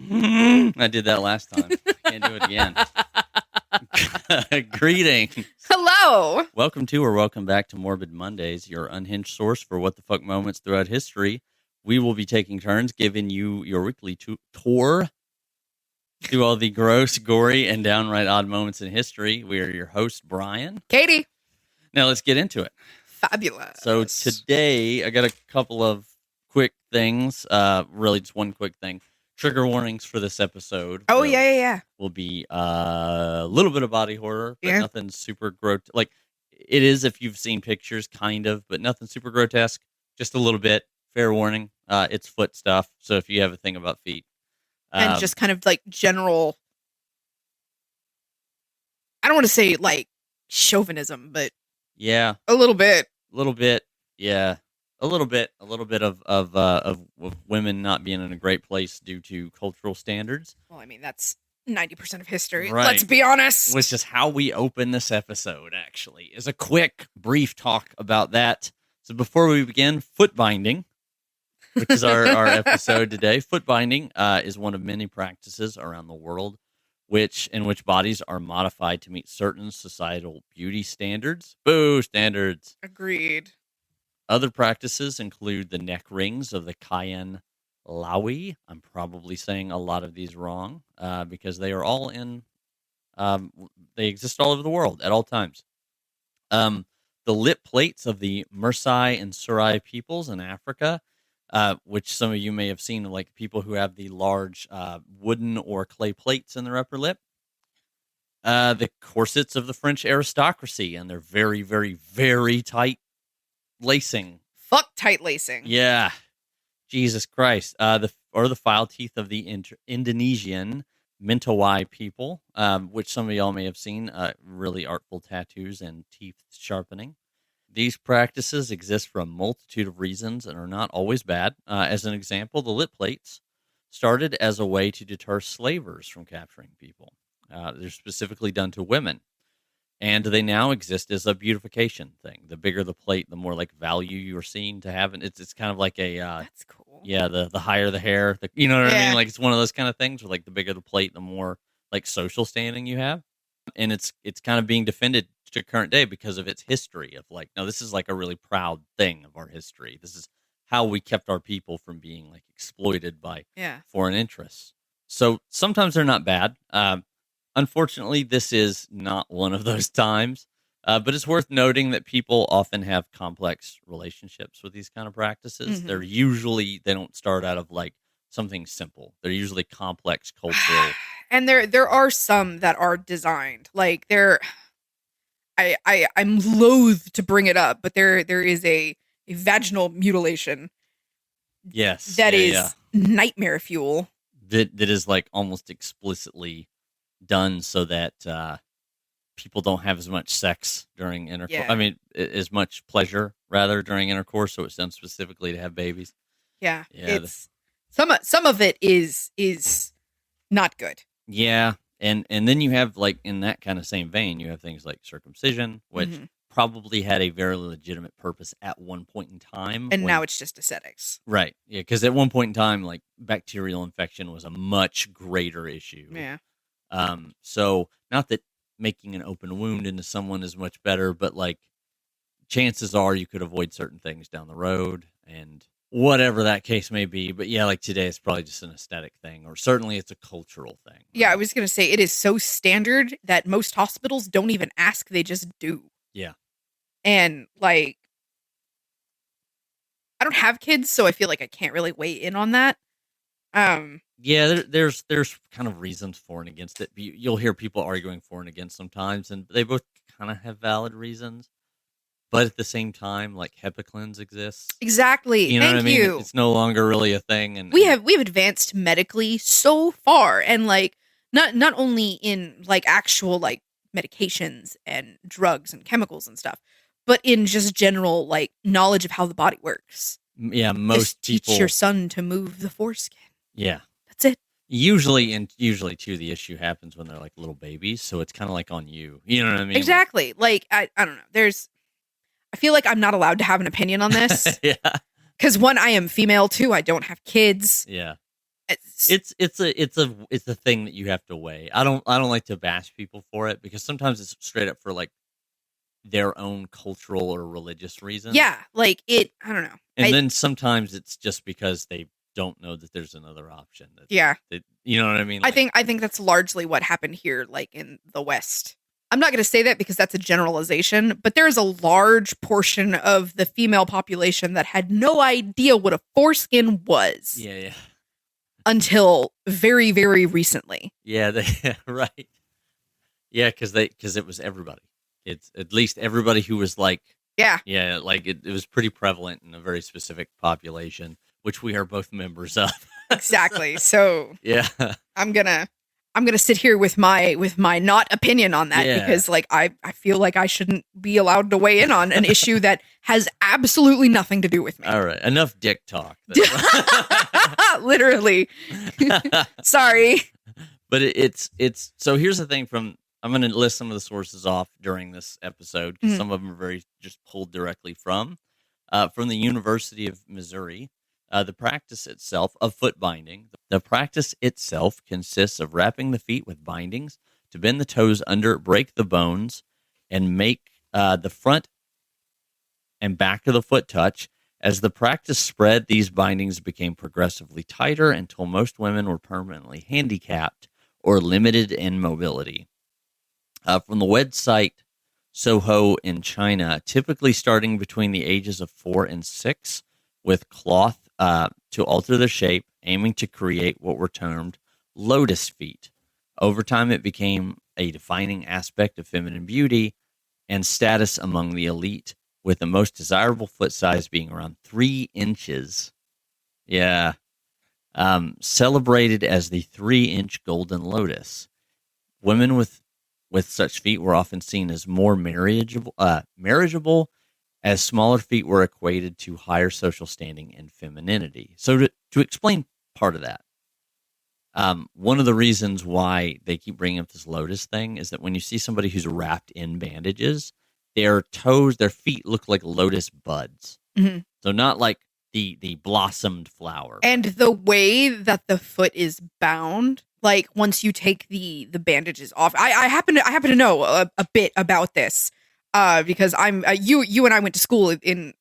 I did that last time. Can't do it again. Greetings. Hello. Welcome back to Morbid Mondays, your unhinged source for what the fuck moments throughout history. We will be taking turns giving you your weekly tour through all the gross, gory, and downright odd moments in history. We are your host, Brian. Katie. Now let's get into it. Fabulous. So today I got a couple of quick things, really just one quick thing. Trigger warnings for this episode. Oh, yeah. Will be a little bit of body horror, but Yeah. nothing super grotesque. Like, it is if you've seen pictures, kind of, but nothing super grotesque. Just a little bit. Fair warning. It's foot stuff, so if you have a thing about feet. And just kind of like general, I don't want to say like chauvinism, but yeah, a little bit. Yeah. A little bit of women not being in a great place due to cultural standards. Well, I mean, that's 90% of history. Right. Let's be honest. Which is how we open this episode, actually, is a quick, brief talk about that. So before we begin, foot binding, which is our episode today. Foot binding is one of many practices around the world in which bodies are modified to meet certain societal beauty standards. Boo, standards. Agreed. Other practices include the neck rings of the Kayan Lawi. I'm probably saying a lot of these wrong because they are all they exist all over the world at all times. The lip plates of the Mersai and Surai peoples in Africa, which some of you may have seen, like people who have the large wooden or clay plates in their upper lip. The corsets of the French aristocracy and their very, very, very tight lacing. Fuck tight lacing. Yeah. Jesus Christ. The file teeth of the Indonesian Mentawai people, which some of y'all may have seen, really artful tattoos and teeth sharpening. These practices exist for a multitude of reasons and are not always bad. As an example, the lip plates started as a way to deter slavers from capturing people. They're specifically done to women. And they now exist as a beautification thing. The bigger the plate, the more like value you're seen to have. And it's kind of like a that's cool. Yeah, the higher the hair, you know what I mean? Like it's one of those kind of things where like the bigger the plate, the more like social standing you have. And it's kind of being defended to current day because of its history of like, no, this is like a really proud thing of our history. This is how we kept our people from being like exploited by foreign interests. So sometimes they're not bad. Unfortunately, this is not one of those times, but it's worth noting that people often have complex relationships with these kind of practices. Mm-hmm. They don't start out of like something simple. They're usually complex cultural. And there are some that are designed like I'm loath to bring it up, but there is a vaginal mutilation. Yes, that is nightmare fuel. That is like almost explicitly done so that people don't have as much sex during intercourse. Yeah. I mean, as much pleasure rather during intercourse. So it's done specifically to have babies. Yeah. It's some of it is not good. Yeah, and then you have like in that kind of same vein, you have things like circumcision, which probably had a very legitimate purpose at one point in time, and now it's just aesthetics. Right? Yeah, because at one point in time, like bacterial infection was a much greater issue. Yeah. So not that making an open wound into someone is much better, but like chances are you could avoid certain things down the road and whatever that case may be. But yeah, like today it's probably just an aesthetic thing, or certainly it's a cultural thing. Right? Yeah, I was going to say it is so standard that most hospitals don't even ask, they just do. Yeah. And like, I don't have kids, so I feel like I can't really weigh in on that. Yeah, there's kind of reasons for and against it. You'll hear people arguing for and against sometimes, and they both kind of have valid reasons. But at the same time, like HEPA exists. Exactly. You know Thank what I mean? you. It's no longer really a thing, and we have advanced medically so far, and like not only in like actual like medications and drugs and chemicals and stuff, but in just general like knowledge of how the body works. Yeah, most just people teach your son to move the foreskin. Yeah. That's it. Usually too, the issue happens when they're like little babies, so it's kind of like on you. You know what I mean? Exactly. Like I don't know. I feel like I'm not allowed to have an opinion on this. Yeah. Because one, I am female. Two, I don't have kids. Yeah. It's a thing that you have to weigh. I don't like to bash people for it because sometimes it's straight up for like their own cultural or religious reasons. Yeah, like I don't know. And then sometimes it's just because they don't know that there's another option. You know what I mean? Like, I think that's largely what happened here, like in the West. I'm not going to say that because that's a generalization, but there's a large portion of the female population that had no idea what a foreskin was. Yeah. Until very, very recently. Yeah, right. Yeah, because it was everybody. It's at least everybody who was like, yeah, like it was pretty prevalent in a very specific population, which we are both members of. Exactly. So yeah, I'm gonna sit here with my not opinion on that because like I feel like I shouldn't be allowed to weigh in on an issue that has absolutely nothing to do with me. All right, enough dick talk. Literally. Sorry. But it's so here's the thing I'm going to list some of the sources off during this episode because some of them are very just pulled directly from the University of Missouri. The practice itself of foot binding. The practice itself consists of wrapping the feet with bindings to bend the toes under, break the bones, and make the front and back of the foot touch. As the practice spread, these bindings became progressively tighter until most women were permanently handicapped or limited in mobility. From the website Soho in China, typically starting between the ages of 4 and 6, with cloth to alter their shape, aiming to create what were termed lotus feet. Over time, it became a defining aspect of feminine beauty and status among the elite, with the most desirable foot size being around 3 inches. Yeah. Celebrated as the 3-inch golden lotus. Women with such feet were often seen as more marriageable, as smaller feet were equated to higher social standing and femininity. So to explain part of that, one of the reasons why they keep bringing up this lotus thing is that when you see somebody who's wrapped in bandages, their feet look like lotus buds. Mm-hmm. So not like the blossomed flower. And the way that the foot is bound, like once you take the bandages off, I happen to know a bit about this because I'm you and I went to school in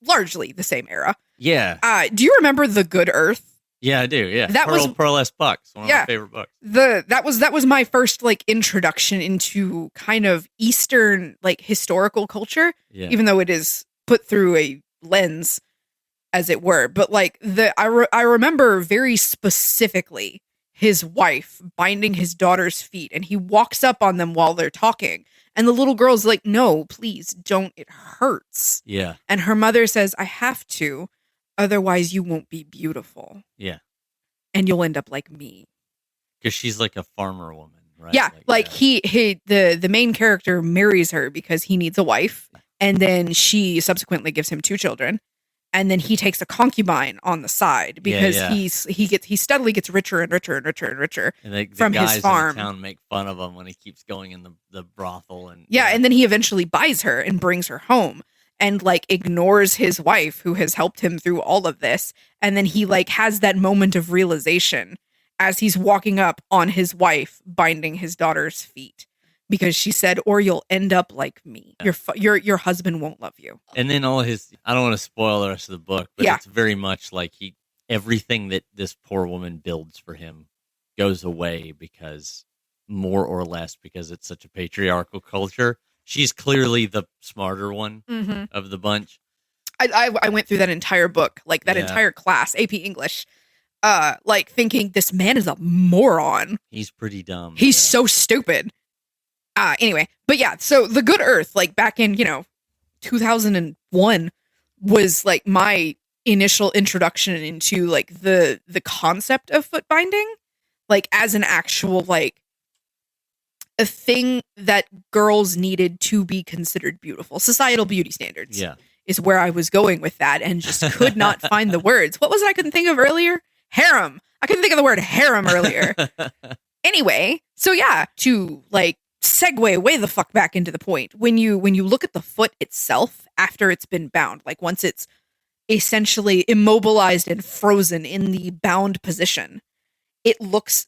largely the same era. Yeah. Do you remember The Good Earth? Yeah, I do. Yeah, that was Pearl S. Buck's one of my favorite books. That was my first like introduction into kind of Eastern like historical culture, even though it is put through a lens, as it were. But like I remember very specifically his wife binding his daughter's feet, and he walks up on them while they're talking, and the little girl's like, "No, please don't. It hurts." Yeah, and her mother says, "I have to. Otherwise, you won't be beautiful. Yeah. And you'll end up like me." Because she's like a farmer woman, right? Yeah. The main character marries her because he needs a wife. And then she subsequently gives him 2 children. And then he takes a concubine on the side because he steadily gets richer and richer and richer and richer from his farm. In the town make fun of him when he keeps going in the brothel. And then he eventually buys her and brings her home. And like ignores his wife who has helped him through all of this. And then he like has that moment of realization as he's walking up on his wife binding his daughter's feet because she said, "Or you'll end up like me. Your husband won't love you." And then I don't want to spoil the rest of the book, but it's very much like everything that this poor woman builds for him goes away because more or less because it's such a patriarchal culture. She's clearly the smarter one of the bunch. I went through that entire book, like that entire class, AP English, like thinking this man is a moron. He's pretty dumb. He's so stupid. Anyway, but yeah, so The Good Earth, like back in, 2001 was like my initial introduction into like the concept of foot binding, like as an actual like a thing that girls needed to be considered beautiful. Societal beauty standards is where I was going with that and just could not find the words. What was it I couldn't think of earlier? Harem. I couldn't think of the word harem earlier. Anyway, so yeah, to like segue way the fuck back into the point. When you look at the foot itself after it's been bound, like once it's essentially immobilized and frozen in the bound position, it looks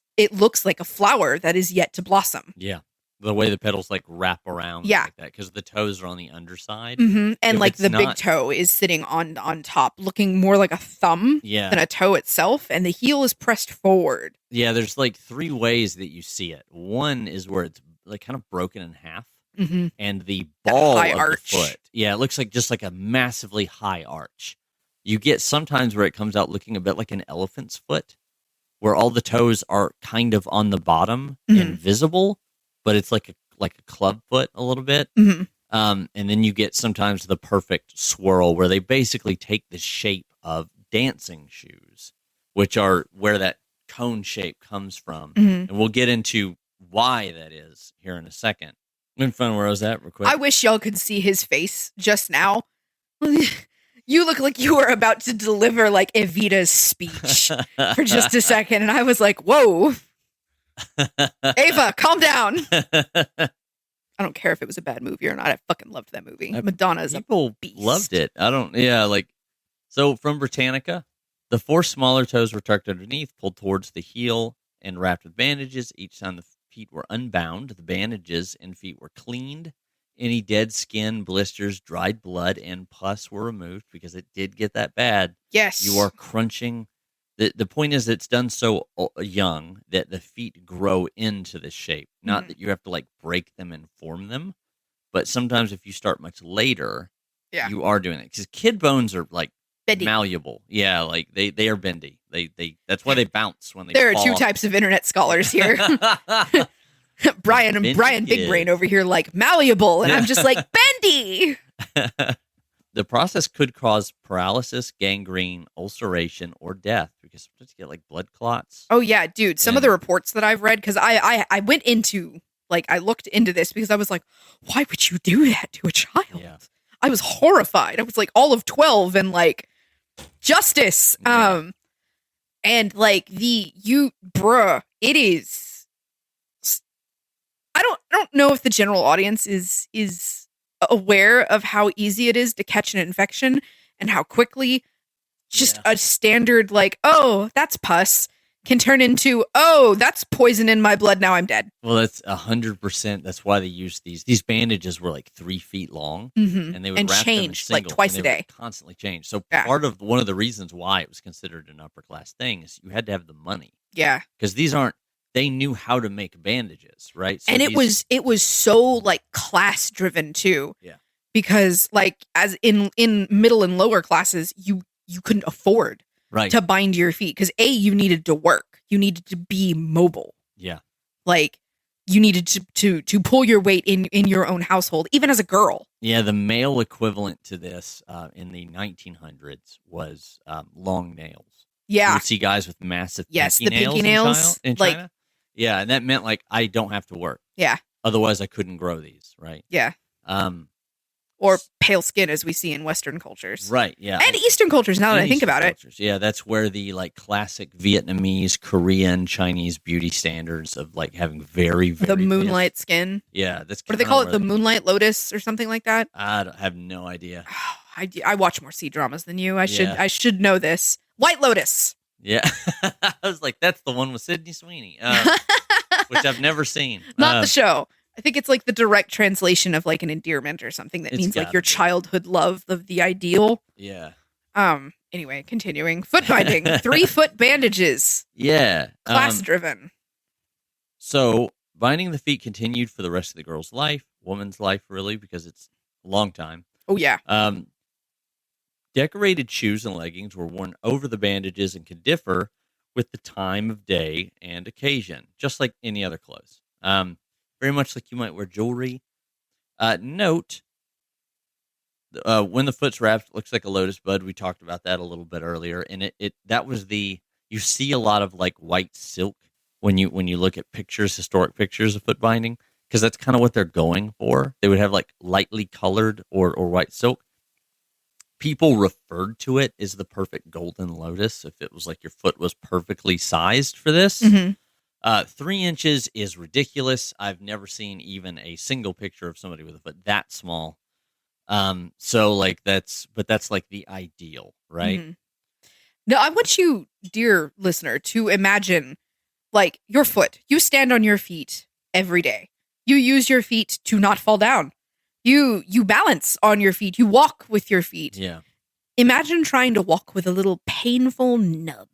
like a flower that is yet to blossom. Yeah. The way the petals like wrap around Yeah. like that, because the toes are on the underside. And If like it's the big not- toe is sitting on top, looking more like a thumb Yeah. than a toe itself, and the heel is pressed forward. Yeah, there's like 3 ways that you see it. One is where it's like kind of broken in half, and the ball high of arch. the foot. Yeah, it looks like just like a massively high arch. You get sometimes where it comes out looking a bit like an elephant's foot, where all the toes are kind of on the bottom and visible, but it's like a club foot a little bit. And then you get sometimes the perfect swirl where they basically take the shape of dancing shoes, which are where that cone shape comes from. And we'll get into why that is here in a second. I'm fun where I was at real quick. I wish y'all could see his face just now. You look like you were about to deliver like Evita's speech for just a second, and I was like, whoa. Ava, calm down. I don't care if it was a bad movie or not. I fucking loved that movie. Madonna's People a beast. loved it. So from Britannica, the 4 smaller toes were tucked underneath, pulled towards the heel, and wrapped with bandages. Each time the feet were unbound, the bandages and feet were cleaned. Any dead skin, blisters, dried blood, and pus were removed because it did get that bad. Yes. You are crunching. The point is it's done so young that the feet grow into the shape. Not that you have to like break them and form them, but sometimes if you start much later, you are doing it. Because kid bones are like bendy. malleable. Yeah, like they are bendy. They that's why they bounce when they There are fall 2 off. types of internet scholars here. Brian Bendy Big Brain over here like malleable, and I'm just like bendy. The process could cause paralysis, gangrene, ulceration, or death because sometimes you get like blood clots. Oh yeah, dude. Some of the reports that I've read, because I went into like I looked into this because I was like, why would you do that to a child? Yeah. I was horrified. I was like all of 12 and like justice. Yeah. And like it is. I don't know if the general audience is aware of how easy it is to catch an infection and how quickly just a standard like, oh, that's pus can turn into, oh, that's poison in my blood. Now I'm dead. Well, that's 100%. That's why they use these. These bandages were like 3 feet long, and they would wrap change them in like twice a day, constantly change. So part of one of the reasons why it was considered an upper class thing is you had to have the money. Yeah, because these aren't. They knew how to make bandages, right? So and it was so like class driven too. Yeah, because like as in middle and lower classes, you couldn't afford to bind your feet because you needed to work, you needed to be mobile. Yeah, like you needed to pull your weight in your own household, even as a girl. Yeah, the male equivalent to this in the 1900s was long nails. Yeah, you would see guys with massive pinky nails in China. Yeah, and that meant like I don't have to work. Yeah, otherwise I couldn't grow these. Right. Yeah. Or pale skin, as we see in Western cultures. Right, yeah. And Eastern cultures, now that I think about it. Yeah, that's where the like classic Vietnamese, Korean, Chinese beauty standards of like having very, very the moonlight skin. Yeah, that's what do they call it? The moonlight lotus or something like that? I have no idea. I watch more C-dramas than you. I should know this. White Lotus. Yeah. I was like, that's the one with Sydney Sweeney, which I've never seen. Not the show. I think it's like the direct translation of like an endearment or something that means like your childhood love of the ideal. Yeah. Anyway, continuing. Foot binding. 3-foot bandages. Yeah. Class driven. So binding the feet continued for the rest of the girl's life, woman's life really, because it's a long time. Oh yeah. Decorated shoes and leggings were worn over the bandages and could differ with the time of day and occasion, just like any other clothes. Very much like you might wear jewelry. Note, when the foot's wrapped, it looks like a lotus bud. We talked about that a little bit earlier, and that was you see a lot of like white silk when you look at historic pictures of foot binding, because that's kind of what they're going for. They would have like lightly colored or white silk. People referred to it as the perfect golden lotus if it was like your foot was perfectly sized for this. Mm-hmm. 3 inches is ridiculous. I've never seen even a single picture of somebody with a foot that small. So like that's like the ideal, right? Mm-hmm. Now I want you, dear listener, to imagine like your foot. You stand on your feet every day. You use your feet to not fall down. You balance on your feet. You walk with your feet. Yeah. Imagine trying to walk with a little painful nub.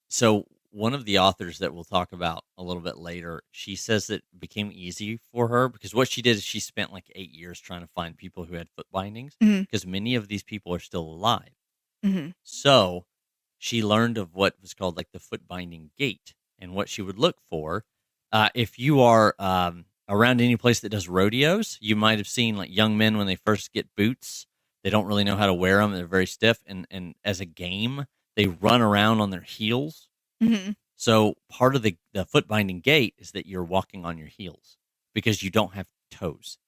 So one of the authors that we'll talk about a little bit later, she says that it became easy for her because what she did is she spent like 8 years trying to find people who had foot bindings because many of these people are still alive. Mm-hmm. So she learned of what was called like the foot binding gait and what she would look for. If you are around any place that does rodeos, you might have seen like young men when they first get boots. They don't really know how to wear them. They're very stiff. And as a game, they run around on their heels. Mm-hmm. So part of the foot binding gait is that you're walking on your heels because you don't have toes,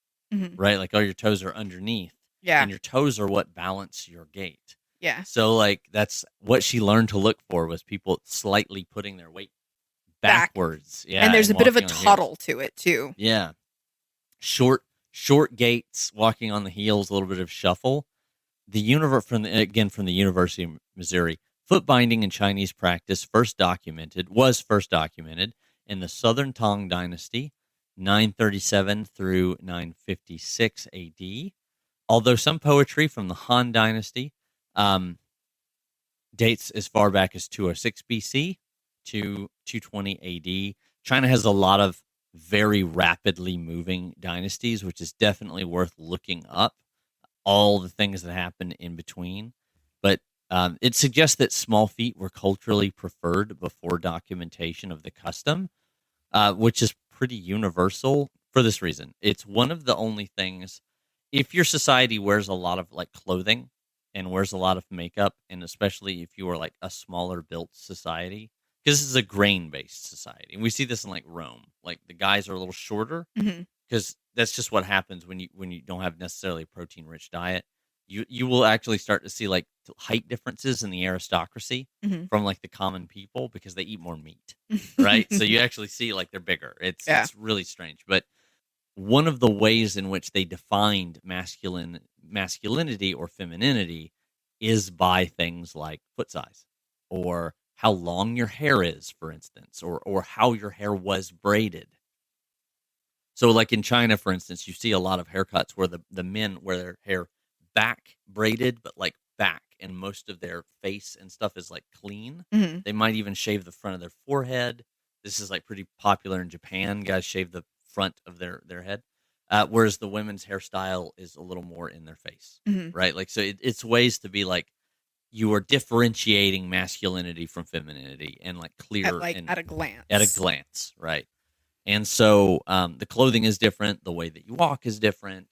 right? Like all your toes are underneath. Yeah. And your toes are what balance your gait. Yeah. So like that's what she learned to look for was people slightly putting their weight backwards. Yeah. And there's a bit of a walking on toddle to it too. Yeah. Short gaits, walking on the heels, a little bit of shuffle. The from the University of Missouri, foot binding in Chinese practice was first documented in the Southern Tang Dynasty, 937 through 956 AD. Although some poetry from the Han Dynasty dates as far back as 206 BC to 220 AD. China has a lot of very rapidly moving dynasties, which is definitely worth looking up, all the things that happen in between. But it suggests that small feet were culturally preferred before documentation of the custom, which is pretty universal for this reason. It's one of the only things, if your society wears a lot of like clothing and wears a lot of makeup, and especially if you are like a smaller built society, because this is a grain-based society. And we see this in like Rome. Like the guys are a little shorter because that's just what happens when you don't have necessarily a protein-rich diet. You will actually start to see like height differences in the aristocracy from like the common people because they eat more meat, right? So you actually see like they're bigger. It's really strange. But one of the ways in which they defined masculinity or femininity is by things like foot size or how long your hair is, for instance, or how your hair was braided. So like in China, for instance, you see a lot of haircuts where the men wear their hair back braided, but like back, and most of their face and stuff is like clean. They might even shave the front of their forehead. This is like pretty popular in Japan. Guys shave the front of their head. Whereas the women's hairstyle is a little more in their face, right? Like, so it's ways to be like, you are differentiating masculinity from femininity and like clear at a glance. At a glance, right? And so the clothing is different. The way that you walk is different.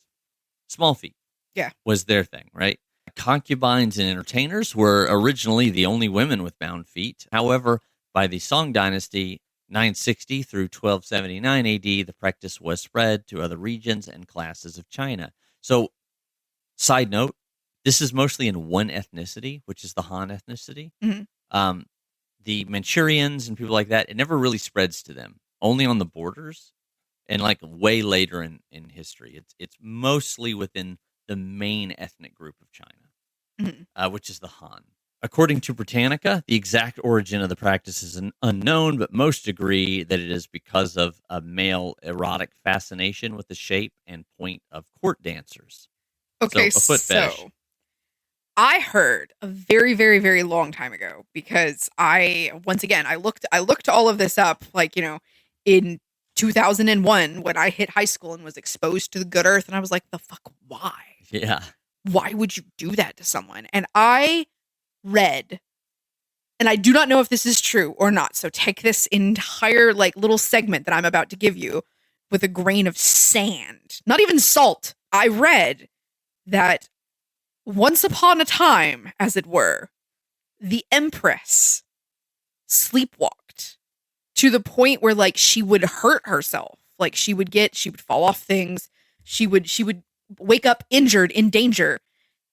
Small feet was their thing, right? Concubines and entertainers were originally the only women with bound feet. However, by the Song Dynasty, 960 through 1279 AD, the practice was spread to other regions and classes of China. So, side note, this is mostly in one ethnicity, which is the Han ethnicity. The Manchurians and people like that, it never really spreads to them, only on the borders and like way later in history. It's mostly within the main ethnic group of China, which is the Han. According to Britannica, the exact origin of the practice is unknown, but most agree that it is because of a male erotic fascination with the shape and point of court dancers. Okay, so a foot fetish. I heard a very, very, very long time ago because I looked all of this up, like, in 2001 when I hit high school and was exposed to the good earth, and I was like, the fuck, why? Yeah. Why would you do that to someone? And I read, and I do not know if this is true or not, so take this entire like little segment that I'm about to give you with a grain of sand, not even salt. I read that once upon a time, as it were, the Empress sleepwalked to the point where like she would hurt herself. Like she would fall off things. She would wake up injured, in danger.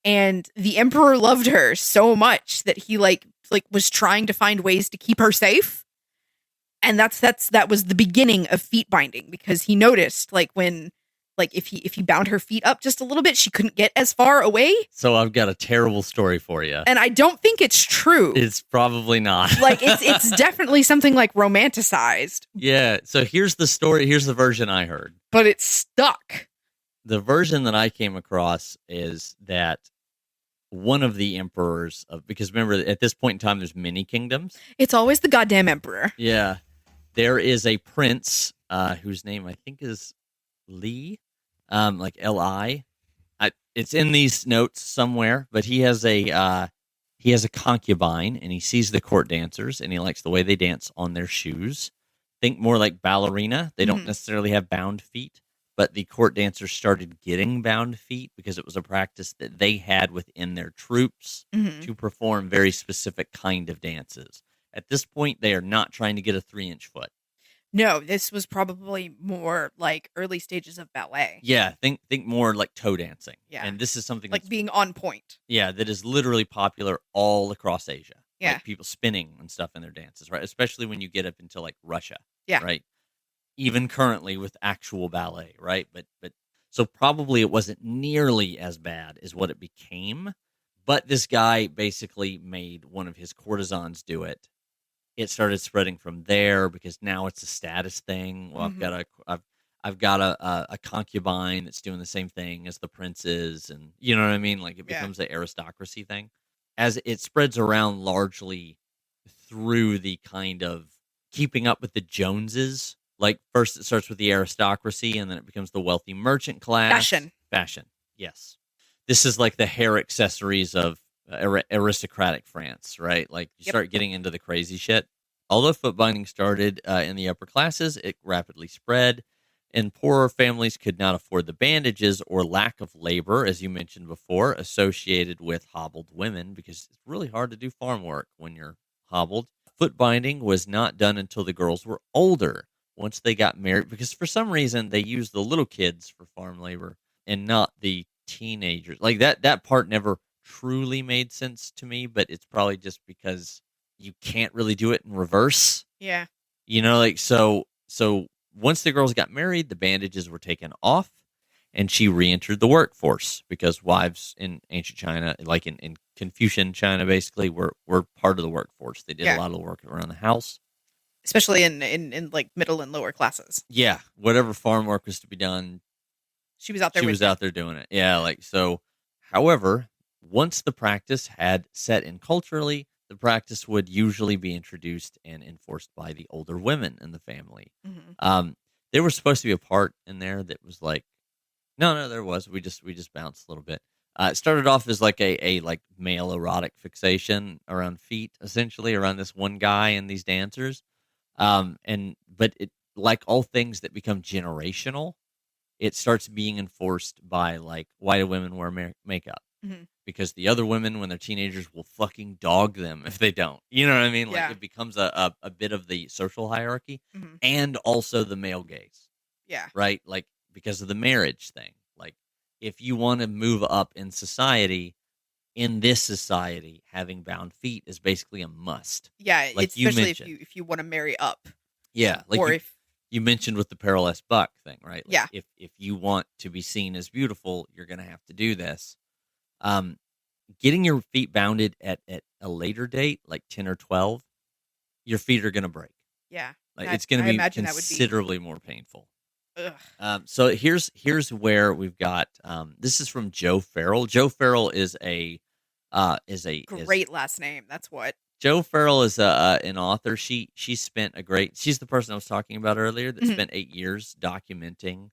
And the emperor loved her so much that he like was trying to find ways to keep her safe. And that was the beginning of feet binding, because he noticed like when like if he bound her feet up just a little bit, she couldn't get as far away. So I've got a terrible story for you. And I don't think it's true. It's probably not. Like it's definitely something like romanticized. Yeah. So here's the story. Here's the version I heard. But it's stuck. The version that I came across is that one of the emperors because remember at this point in time there's many kingdoms. It's always the goddamn emperor. Yeah. There is a prince whose name I think is Li, like Li. It's in these notes somewhere, but he has a concubine, and he sees the court dancers, and he likes the way they dance on their shoes. Think more like ballerina. They don't necessarily have bound feet, but the court dancers started getting bound feet because it was a practice that they had within their troops to perform very specific kind of dances. At this point, they are not trying to get a 3-inch foot. No, this was probably more like early stages of ballet. Yeah, think more like toe dancing. Yeah. And this is something like being on point. Yeah, that is literally popular all across Asia. Yeah. Like people spinning and stuff in their dances, right? Especially when you get up into like Russia. Yeah. Right. Even currently with actual ballet, right? But so probably it wasn't nearly as bad as what it became. But this guy basically made one of his courtesans do it. It started spreading from there because now it's a status thing. Well, I've got a concubine that's doing the same thing as the prince is, and you know what I mean? Like it becomes an aristocracy thing. As it spreads around largely through the kind of keeping up with the Joneses. Like first it starts with the aristocracy, and then it becomes the wealthy merchant class. Fashion, yes. This is like the hair accessories of aristocratic France, right? Like you start getting into the crazy shit. Although foot binding started in the upper classes, it rapidly spread, and poorer families could not afford the bandages or lack of labor, as you mentioned before, associated with hobbled women, because it's really hard to do farm work when you're hobbled. Foot binding was not done until the girls were older, once they got married, because for some reason they used the little kids for farm labor and not the teenagers. Like that part never truly made sense to me, but it's probably just because you can't really do it in reverse. Yeah. You know, like so once the girls got married, the bandages were taken off, and she re-entered the workforce because wives in ancient China, like in Confucian China, basically were part of the workforce. They did a lot of the work around the house. Especially in like middle and lower classes. Yeah. Whatever farm work was to be done, she was out there. She was out there doing it. Yeah, like so. However, once the practice had set in culturally, the practice would usually be introduced and enforced by the older women in the family. There was supposed to be a part in there that was like, no, there was. We just bounced a little bit. It started off as like a like male erotic fixation around feet, essentially around this one guy and these dancers. But it, like all things that become generational, it starts being enforced by like why do women wear makeup? Because the other women, when they're teenagers, will fucking dog them if they don't. You know what I mean? Like it becomes a bit of the social hierarchy and also the male gaze. Yeah. Right? Like because of the marriage thing. Like if you want to move up in society, in this society, having bound feet is basically a must. Yeah, like especially if you want to marry up. Yeah, like or if you mentioned with the perilous buck thing, right? Like yeah. If you want to be seen as beautiful, you're going to have to do this. Getting your feet bounded at a later date, like 10 or 12, your feet are going to break. Yeah. Like it's going to be considerably more painful. Ugh. So here's where we've got, this is from Joe Farrell. Joe Farrell is a great last name. That's what. Joe Farrell is an author. She's the person I was talking about earlier that spent 8 years documenting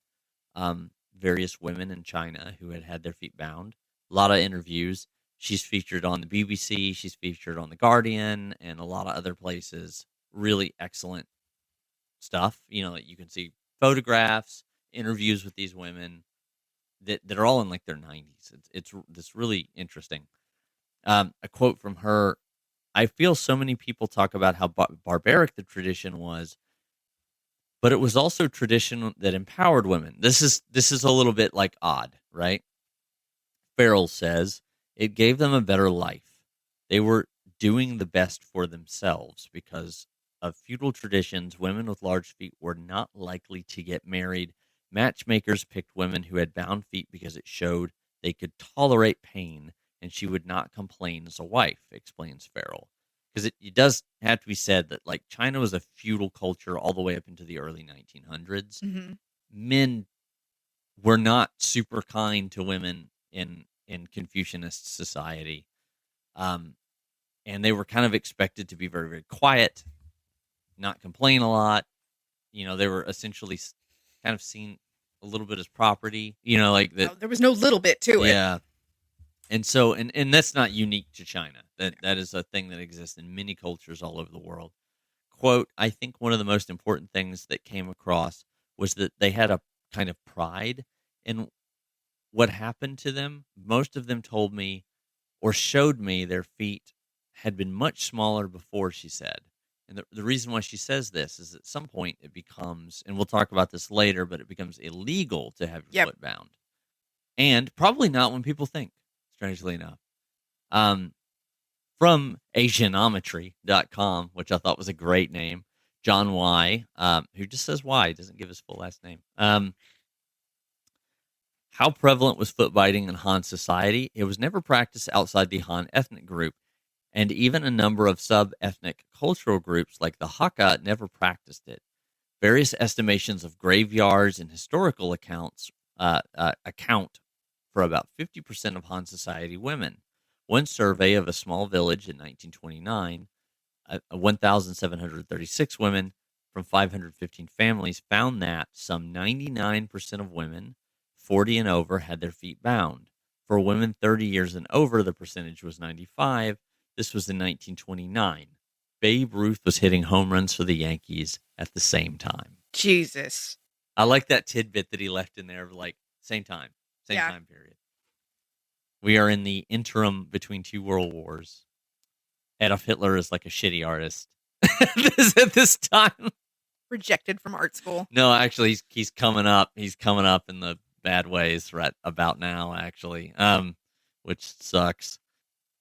various women in China who had their feet bound. A lot of interviews. She's featured on the BBC. She's featured on The Guardian and a lot of other places. Really excellent stuff. You know, you can see photographs, interviews with these women that are all in like their 90s. It's really interesting. A quote from her: "I feel so many people talk about how barbaric the tradition was, but it was also tradition that empowered women." This is a little bit like odd, right? Farrell says, "It gave them a better life. They were doing the best for themselves because of feudal traditions. Women with large feet were not likely to get married Matchmakers picked women who had bound feet because it showed they could tolerate pain and she would not complain as a wife, explains Farrell. Because it does have to be said that like China was a feudal culture all the way up into the early 1900s. Mm-hmm. Men were not super kind to women in Confucianist society, and they were kind of expected to be very, very quiet, not complain a lot. They were essentially kind of seen a little bit as property. Like that. Oh, there was no little bit to it. Yeah, and so and that's not unique to China. That is a thing that exists in many cultures all over the world. Quote, I think one of the most important things that came across was that they had a kind of pride in what happened to them. Most of them told me or showed me their feet had been much smaller before, she said. And the reason why she says this is at some point it becomes, and we'll talk about this later, but it becomes illegal to have your foot bound. And probably not when people think, strangely enough. From Asianometry.com, which I thought was a great name, John Y., who just says Y, doesn't give his full last name. How prevalent was foot biting in Han society? It was never practiced outside the Han ethnic group, and even a number of sub-ethnic cultural groups like the Hakka never practiced it. Various estimations of graveyards and historical accounts account for about 50% of Han society women. One survey of a small village in 1929, 1,736 women from 515 families found that some 99% of women 40 and over had their feet bound. For women 30 years and over, the percentage was 95. This was in 1929. Babe Ruth was hitting home runs for the Yankees at the same time. Jesus. I like that tidbit that he left in there, like, same time period. We are in the interim between two world wars. Adolf Hitler is like a shitty artist at this time. Rejected from art school. No, actually, he's coming up. He's coming up in the bad ways right about now, actually, which sucks.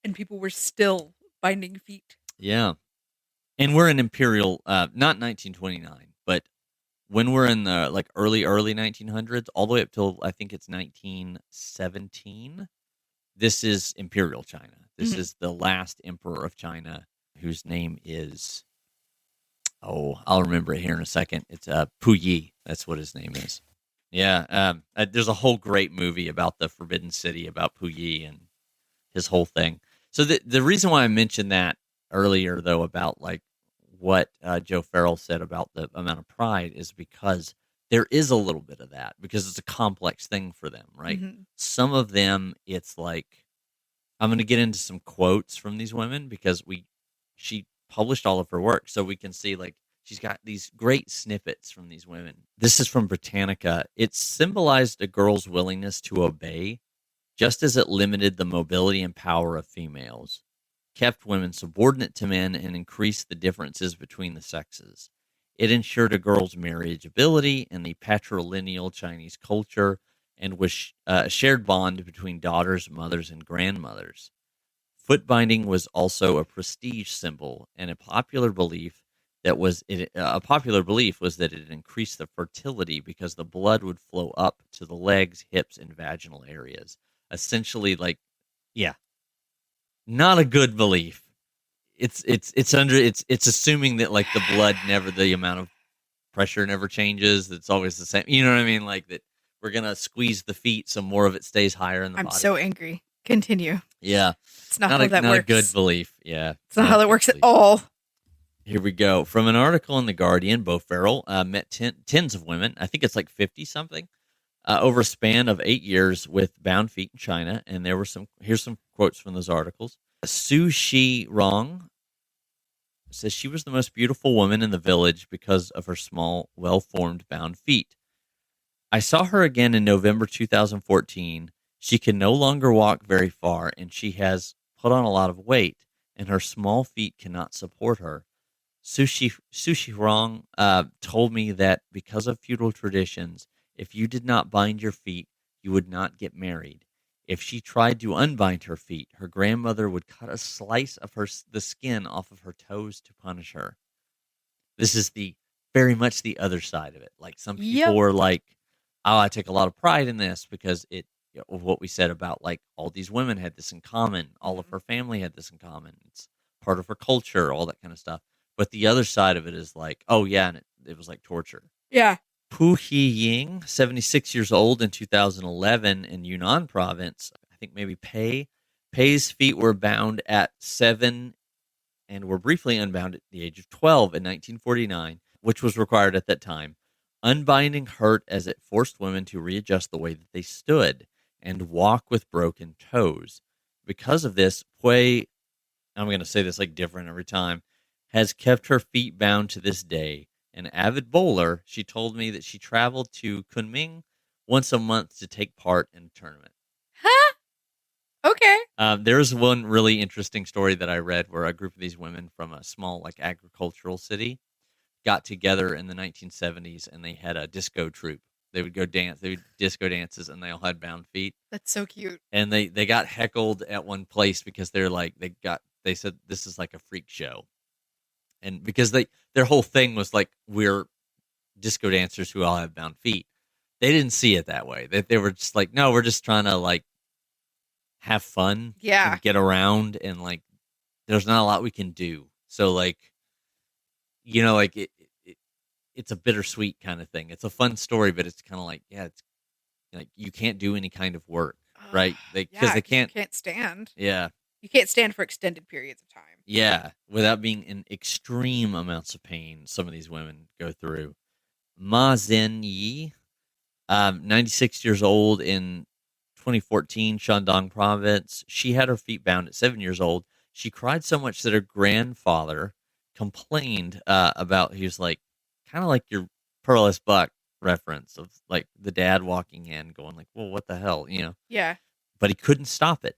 And people were still binding feet. Yeah. And we're in imperial, not 1929, but when we're in the like early 1900s, all the way up till I think it's 1917, this is imperial China. This is the last emperor of China, whose name is, I'll remember it here in a second. It's Puyi. That's what his name is. Yeah. There's a whole great movie about the Forbidden City about Puyi and his whole thing. So the reason why I mentioned that earlier, though, about like what Joe Farrell said about the amount of pride is because there is a little bit of that because it's a complex thing for them, right? Mm-hmm. Some of them, it's like, I'm going to get into some quotes from these women because she published all of her work, so we can see like she's got these great snippets from these women. This is from Britannica. It symbolized a girl's willingness to obey, just as it limited the mobility and power of females, kept women subordinate to men, and increased the differences between the sexes. It ensured a girl's marriageability in the patrilineal Chinese culture and was a shared bond between daughters, mothers, and grandmothers. Foot binding was also a prestige symbol, and a popular belief was that it increased the fertility because the blood would flow up to the legs, hips, and vaginal areas. Essentially, not a good belief. It's assuming that like the blood the amount of pressure never changes. It's always the same. You know what I mean? Like that we're gonna squeeze the feet so more of it stays higher in the body. I'm so angry. Continue. Yeah, it's not how that works. A good belief. Yeah, it's not how that works at all. Here we go. From an article in The Guardian, Beau Farrell met tens of women. I think it's like 50 something over a span of 8 years with bound feet in China. And there were here's some quotes from those articles. Su Shi Rong says she was the most beautiful woman in the village because of her small, well-formed bound feet. I saw her again in November 2014. She can no longer walk very far, and she has put on a lot of weight, and her small feet cannot support her. Sushi Rong told me that because of feudal traditions, if you did not bind your feet, you would not get married. If she tried to unbind her feet, her grandmother would cut a slice of the skin off of her toes to punish her. This is very much the other side of it. Like some people were like, I take a lot of pride in this because of what we said about like all these women had this in common. All of Mhm. her family had this in common. It's part of her culture, all that kind of stuff. But the other side of it is like, oh yeah, and it was like torture. Yeah. Pu Ying, 76 years old in 2011 in Yunnan province. I think maybe Pei's feet were bound at 7 and were briefly unbound at the age of 12 in 1949, which was required at that time. Unbinding hurt as it forced women to readjust the way that they stood and walk with broken toes. Because of this, Pui, I'm going to say this like different every time, has kept her feet bound to this day. An avid bowler, she told me that she traveled to Kunming once a month to take part in a tournament. Huh? Okay. There's one really interesting story that I read where a group of these women from a small like agricultural city got together in the 1970s and they had a disco troupe. They would go dance, they would disco dances, and they all had bound feet. That's so cute. And they got heckled at one place because they said this is like a freak show, and because their whole thing was like we're disco dancers who all have bound feet. They didn't see it that way. They were just like, no, we're just trying to like have fun Yeah. and get around, and like there's not a lot we can do. So like, like it's a bittersweet kind of thing. It's a fun story, but it's kind of like, yeah, it's like you can't do any kind of work, right? Because they can't. You can't stand. Yeah, You can't stand for extended periods of time. yeah, without being in extreme amounts of pain. Some of these women go through. Ma Zhenyi, 96 years old in 2014, Shandong province. She had her feet bound at 7 years old. She cried so much that her grandfather complained about. He was like, kind of like your Pearl S. Buck reference of like the dad walking in, going like, "Well, what the hell," Yeah. But he couldn't stop it.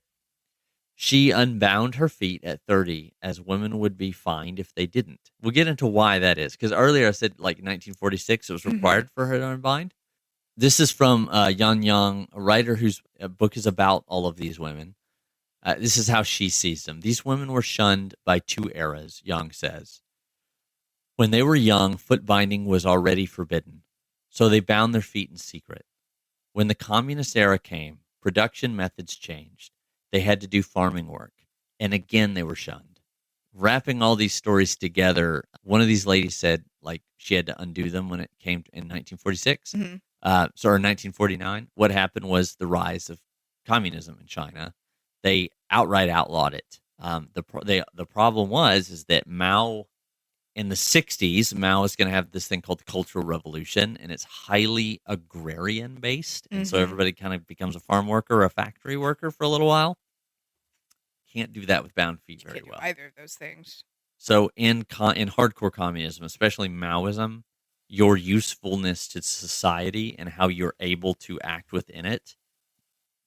She unbound her feet at 30, as women would be fined if they didn't. We'll get into why that is, because earlier I said like 1946 it was required for her to unbind. This is from Yan Yang, a writer whose book is about all of these women. This is how she sees them. These women were shunned by two eras, Yang says. When they were young, foot binding was already forbidden, so they bound their feet in secret. When the communist era came, production methods changed. They had to do farming work, and again they were shunned. Wrapping all these stories together, one of these ladies said like she had to undo them when it came in 1946. Mhm. Or 1949. What happened was the rise of communism in China. They outright outlawed it. The problem is that Mao in the 60s, Mao is going to have this thing called the Cultural Revolution, and it's highly agrarian based. And so Mhm. everybody kind of becomes a farm worker or a factory worker for a little while. Can't do that with bound feet You very can't do well. either of those things. So in hardcore communism, especially Maoism, your usefulness to society and how you're able to act within it,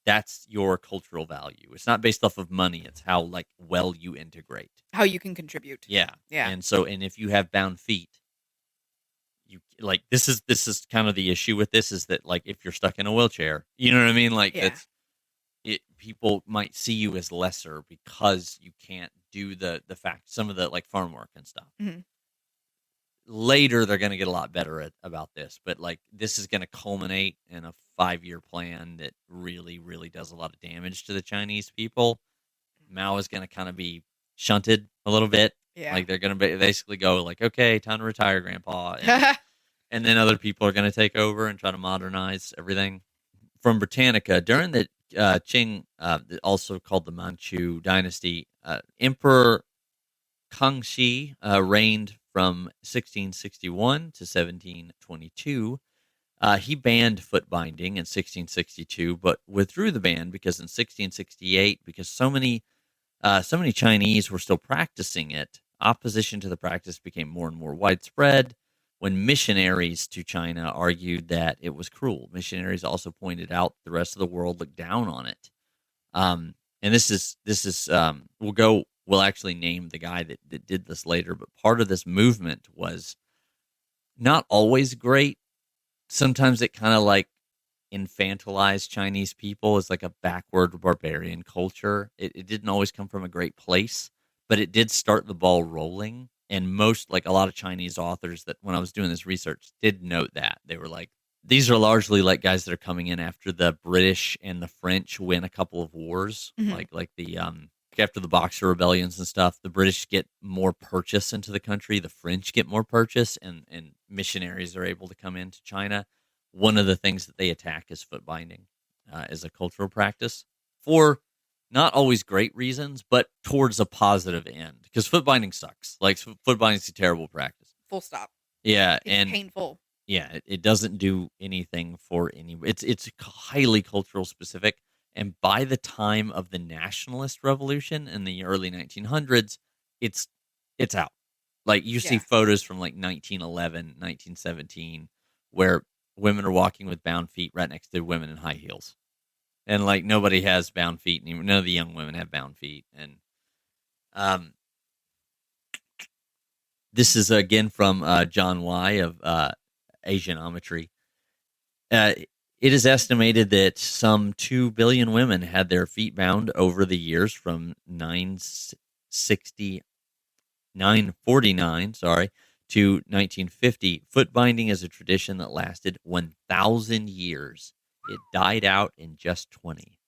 that's your cultural value. It's not based off of money. It's how like well you integrate. How you can contribute. Yeah. Yeah. And if you have bound feet, you like this is kind of the issue with this is that like if you're stuck in a wheelchair, you know what I mean? Like Yeah. that's it. People might see you as lesser because you can't do the fact some of the like farm work and stuff. Mhm. Later they're going to get a lot better about this, but like this is going to culminate in a 5-year plan that really does a lot of damage to the Chinese people. Mao is going to kind of be shunted a little bit. Yeah. Like they're going to basically go like, okay, time to retire, grandpa. And then other people are going to take over and try to modernize everything. From Britannica, during the Qing, also called the Manchu dynasty, Emperor Kangxi reigned from 1661 to 1722. He banned foot binding in 1662, but withdrew the ban because in 1668, because so many Chinese were still practicing it, opposition to the practice became more and more widespread. When missionaries to China argued that it was cruel, missionaries also pointed out the rest of the world looked down on it. And this is we'll actually name the guy that did this later, but part of this movement was not always great. Sometimes it kind of like infantilized Chinese people as like a backward barbarian culture. It didn't always come from a great place, but it did start the ball rolling. And most, like a lot of Chinese authors that when I was doing this research did note that they were like, these are largely like guys that are coming in after the British and the French win a couple of wars, Mhm. like the after the Boxer rebellions and stuff. The British get more purchase into the country, the French get more purchase, and missionaries are able to come into China. One of the things that they attack is foot binding as a cultural practice for not always great reasons, but towards a positive end. Because foot binding sucks. Like foot binding is a terrible practice. Full stop. Yeah, It's and painful. yeah, it doesn't do anything for any. It's highly cultural specific, and by the time of the nationalist revolution in the early 1900s, it's it's out. Like you see Yeah. photos from like 1911, 1917, where women are walking with bound feet right next to women in high heels, and like nobody has bound feet anymore. None of the young women have bound feet, and um, this is again from John Y of Asianometry. It is estimated that some 2 billion women had their feet bound over the years from 949, to 1950. Foot binding is a tradition that lasted 1,000 years. It died out in just 20.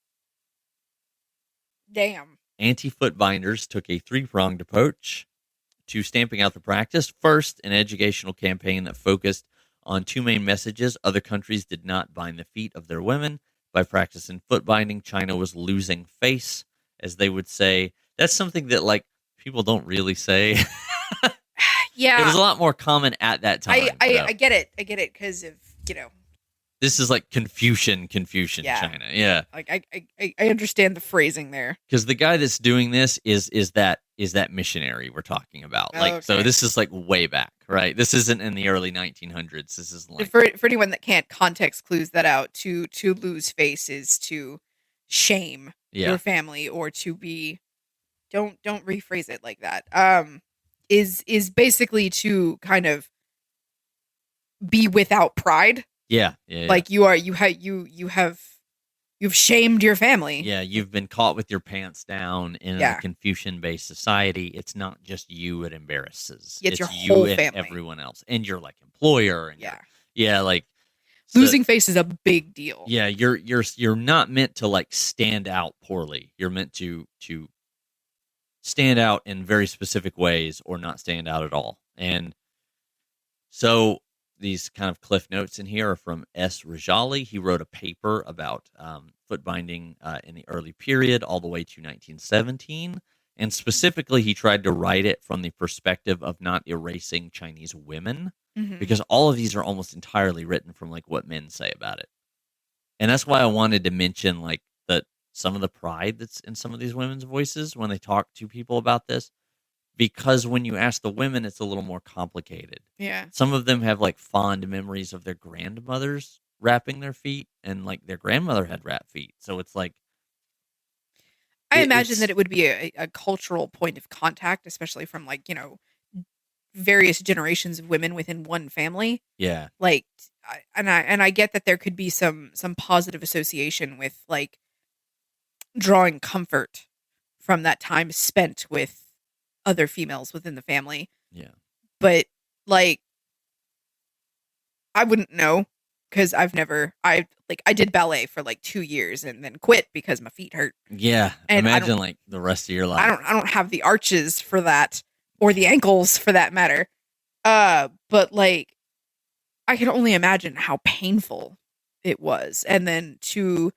Damn. Anti-foot binders took a three-pronged approach to stamping out the practice. First, an educational campaign that focused on two main messages. Other countries did not bind the feet of their women. By practicing foot binding, China was losing face, as they would say. That's something that, like, people don't really say. Yeah. It was a lot more common at that time. I get it. I get it because of, you know, This is like Confucian Yeah. China. Yeah. like I understand the phrasing there. Because the guy that's doing this is that missionary we're talking about. Like, so Okay. this is like way back, right? This isn't in the early 1900s. This is like, For anyone that can't context clues that out, to lose face is to shame yeah. your family, or to be, don't rephrase it like that. Is basically to kind of be without pride. Yeah. Like you've shamed your family. Yeah, you've been caught with your pants down in Yeah. a Confucian-based society. It's not just you it embarrasses. It's your you whole and family. everyone else. And your like employer and Yeah. yeah, like so- Losing face is a big deal. Yeah, you're not meant to like stand out poorly. You're meant to stand out in very specific ways or not stand out at all. And so these kind of cliff notes in here are from S. Rajali. He wrote a paper about foot binding in the early period all the way to 1917. And specifically, he tried to write it from the perspective of not erasing Chinese women, Mhm. because all of these are almost entirely written from like what men say about it. And that's why I wanted to mention like some of the pride that's in some of these women's voices when they talk to people about this. Because when you ask the women, it's a little more complicated. Yeah. Some of them have like fond memories of their grandmothers wrapping their feet, and like their grandmother had wrapped feet. So it's like, I imagine that it would be a cultural point of contact, especially from like, various generations of women within one family. yeah, Like, I get that there could be some positive association with like drawing comfort from that time spent with other females within the family. yeah, But like, I wouldn't know, because I did ballet for like 2 years and then quit because my feet hurt. yeah. And I Imagine like the rest of your life. I don't have the arches for that, or the ankles for that matter. But like, I can only imagine how painful it was, and then to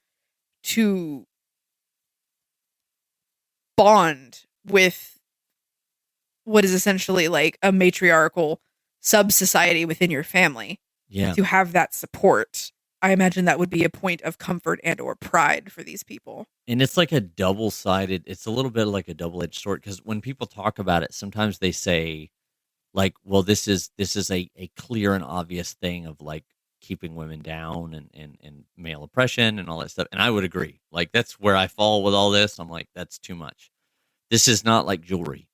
bond with what is essentially like a matriarchal sub society within your family. Yeah, To have that support, I imagine that would be a point of comfort and or pride for these people. and it's like a double-sided. It's a little bit like a double-edged sword, because when people talk about it, sometimes they say, like, well, this is a clear and obvious thing of like keeping women down and male oppression and all that stuff. And I would agree. Like, that's where I fall with all this. I'm like, that's too much. This is not like jewelry.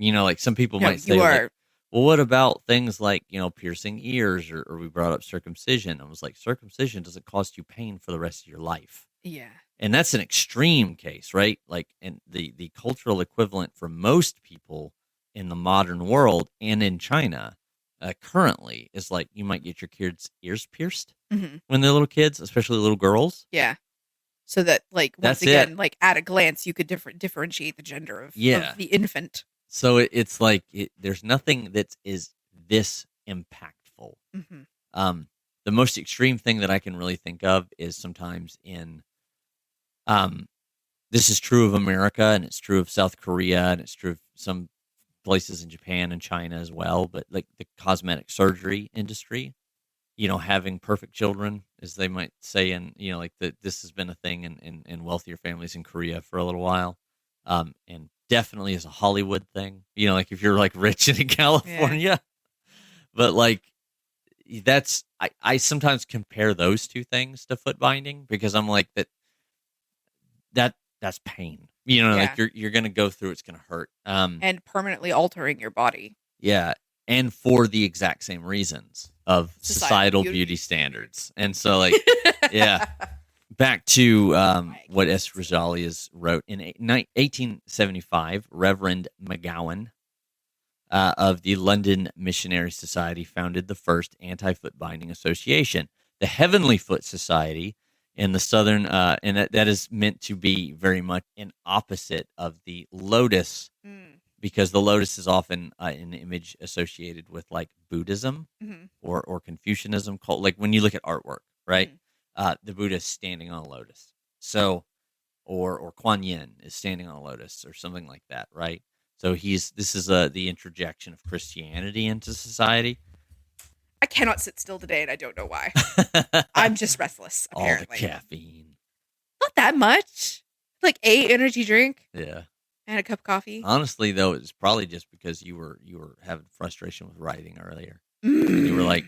Like some people No, might say, you like, are. well, what about things like, piercing ears, or we brought up circumcision. I was like, circumcision doesn't cost you pain for the rest of your life. Yeah. And that's an extreme case, right? Like, and the cultural equivalent for most people in the modern world and in China currently is like you might get your kids' ears pierced Mhm. when they're little kids, especially little girls. Yeah. So that, like, once That's it. again, like, at a glance, you could differentiate the gender Yeah. of the infant. So it's like there's nothing that is this impactful. Mhm. The most extreme thing that I can really think of is sometimes in um, this is true of America and it's true of South Korea and it's true of some places in Japan and China as well. But like the cosmetic surgery industry, having perfect children, as they might say, and like this has been a thing in wealthier families in Korea for a little while, and definitely is a Hollywood thing. Like if you're like rich and in California, but like I sometimes compare those two things to foot binding because I'm like that's pain. Like Yeah. you're gonna go through, it's gonna hurt. And permanently altering your body. Yeah, and for the exact same reasons of societal beauty beauty standards. And so, like, yeah, back to what S. Rosalias wrote in 1875, Reverend McGowan of the London Missionary Society founded the first anti-foot binding association, the Heavenly Foot Society in the southern, and that is meant to be very much an opposite of the lotus, because the lotus is often an image associated with like Buddhism Mm-hmm. or Confucianism, called like when you look at artwork, right? The Buddha is standing on a lotus, so or Kuan Yin is standing on a lotus or something like that, right? So this is the interjection of Christianity into society. I cannot sit still today, and I don't know why. I'm just restless, apparently. All the caffeine. Not that much. Like 8 energy drink. Yeah. And a cup of coffee. Honestly, though, it's probably just because you were having frustration with writing earlier. And you were like,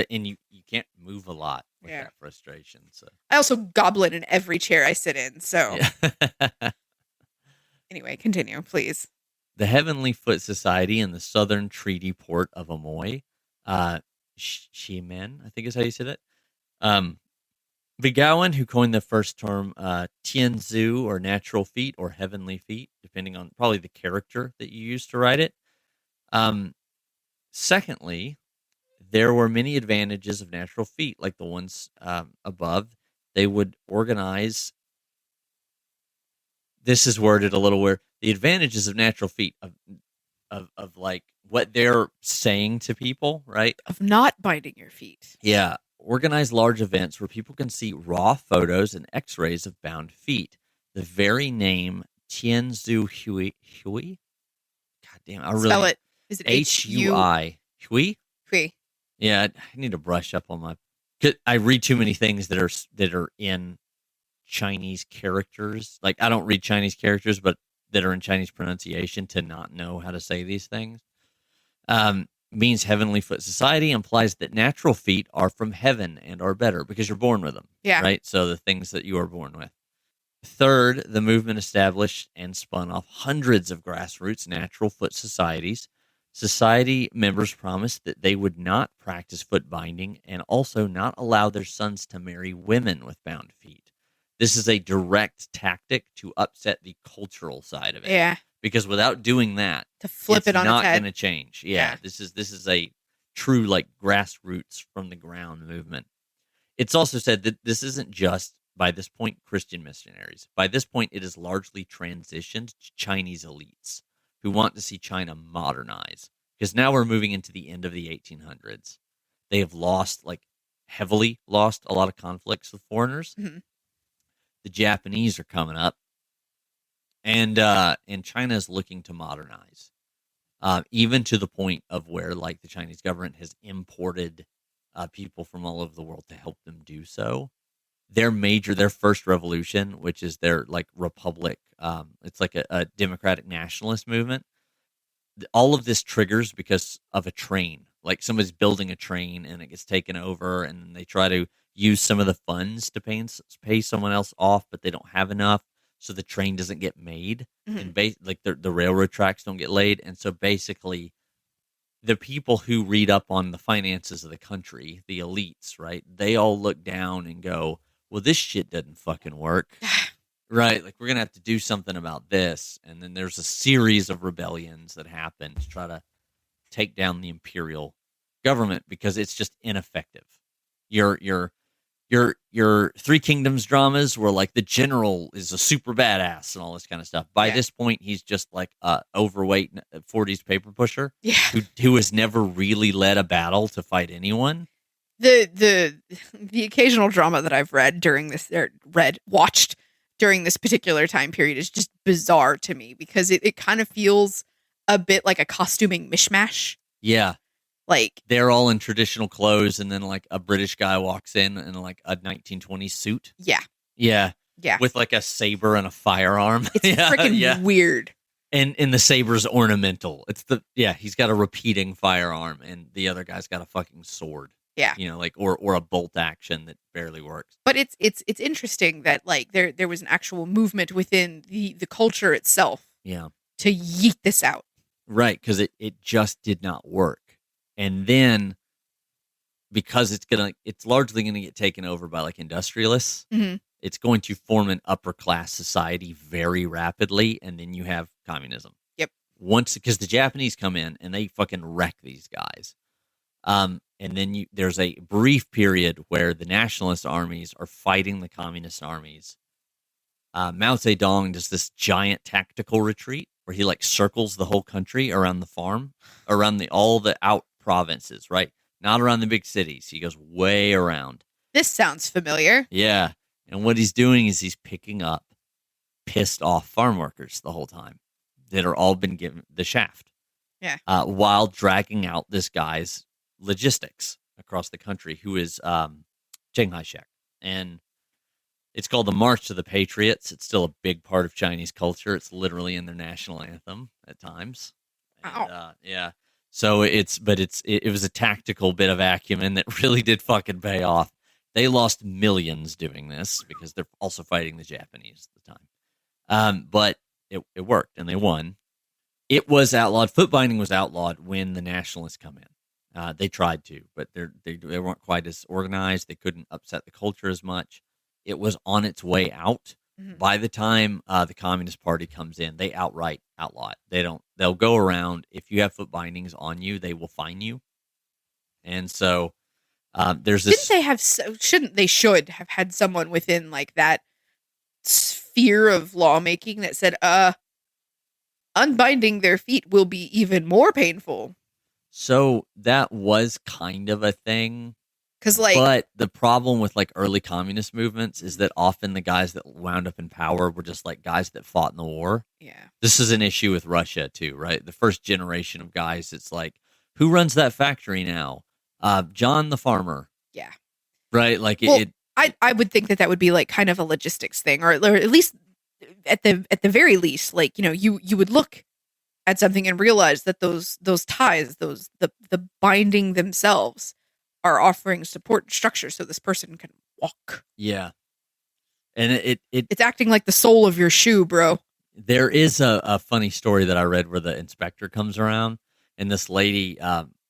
and you can't move a lot with that frustration. So I also goblet in every chair I sit in. So anyway, continue, please. The Heavenly Foot Society in the southern treaty port of Amoy, Ximen, I think is how you say that. McGowan, who coined the first term Tianzu, or natural feet, or heavenly feet, depending on probably the character that you use to write it. Secondly, there were many advantages of natural feet, like the ones above. They would organize. This is worded a little weird. The advantages of natural feet of like what they're saying to people, right? Of not binding your feet. Yeah. Organize large events where people can see raw photos and x-rays of bound feet. The very name Tianzu Hui? God damn, I really... Spell it. Is it H-U-I? Hui? Hui. Yeah, I need to brush up on my... I read too many things that are in Chinese characters. Like, I don't read Chinese characters, but that are in Chinese pronunciation to not know how to say these things. Means Heavenly Foot Society implies that natural feet are from heaven and are better because you're born with them. Yeah. Right? So the things that you are born with. Third, the movement established and spun off hundreds of grassroots natural foot societies. Society members promised that they would not practice foot binding and also not allow their sons to marry women with bound feet. This is a direct tactic to upset the cultural side of it. Yeah. Because without doing that, to flip it on its head, it's not going to change. Yeah, this is a true like grassroots from the ground movement. It's also said that this isn't just by this point Christian missionaries. By this point, it is largely transitioned to Chinese elites who want to see China modernize. Because now we're moving into the end of the 1800s. They have heavily lost a lot of conflicts with foreigners. Mm-hmm. The Japanese are coming up. And China is looking to modernize, even to the point of where like the Chinese government has imported people from all over the world to help them do so. Their first revolution, which is their like republic, it's like a democratic nationalist movement. All of this triggers because of a train. Like somebody's building a train and it gets taken over, and then they try to use some of the funds to pay someone else off, but they don't have enough. So the train doesn't get made, and the railroad tracks don't get laid. And so basically, the people who read up on the finances of the country, the elites, right, they all look down and go, well, this shit doesn't fucking work. Right? Like, we're going to have to do something about this. And then there's a series of rebellions that happen to try to take down the imperial government because it's just ineffective. Your Three Kingdoms dramas where like the general is a super badass and all this kind of stuff. By this point, he's just like a overweight 40s paper pusher who has never really led a battle to fight anyone. The occasional drama that I've watched during this particular time period is just bizarre to me because it kind of feels a bit like a costuming mishmash. Yeah. Like they're all in traditional clothes, and then like a British guy walks in like a 1920s suit. Yeah, with like a saber and a firearm. It's freaking weird. And the saber's ornamental. He's got a repeating firearm, and the other guy's got a fucking sword. Yeah, like or a bolt action that barely works. But it's interesting that like there was an actual movement within the culture itself. Yeah, to yeet this out. Right, because it just did not work. And then, because it's largely gonna get taken over by like industrialists, it's going to form an upper class society very rapidly, and then you have communism. Yep. Because the Japanese come in and they fucking wreck these guys, and then there's a brief period where the nationalist armies are fighting the communist armies. Mao Zedong does this giant tactical retreat where he like circles the whole country around the farm, around all the out provinces, right? Not around the big cities. He goes way around. This sounds familiar. Yeah. And what he's doing is he's picking up pissed off farm workers the whole time that are all been given the shaft. Yeah. While dragging out this guy's logistics across the country, who is Chiang Kai-shek. And it's called the March of the Patriots. It's still a big part of Chinese culture. It's literally in their national anthem at times. And, yeah. So it was a tactical bit of acumen that really did fucking pay off. They lost millions doing this because they're also fighting the Japanese at the time. But it worked and they won. It was outlawed. Foot binding was outlawed when the nationalists come in. They tried to, but they weren't quite as organized. They couldn't upset the culture as much. It was on its way out. By the time the Communist Party comes in, they outright outlaw it. They'll go around. If you have foot bindings on you, they will fine you. And so there's this. Should have had someone within like that sphere of lawmaking that said, unbinding their feet will be even more painful. So that was kind of a thing. But the problem with like early communist movements is that often the guys that wound up in power were just like guys that fought in the war. Yeah. This is an issue with Russia too, right? The first generation of guys, it's like, who runs that factory now? John the farmer. Yeah. Right? Like I would think that would be like kind of a logistics thing, or at least at the very least, like, you would look at something and realize that those ties, the binding themselves are offering support and structure so this person can walk. Yeah. And it's acting like the sole of your shoe, bro. There is a funny story that I read where the inspector comes around and this lady,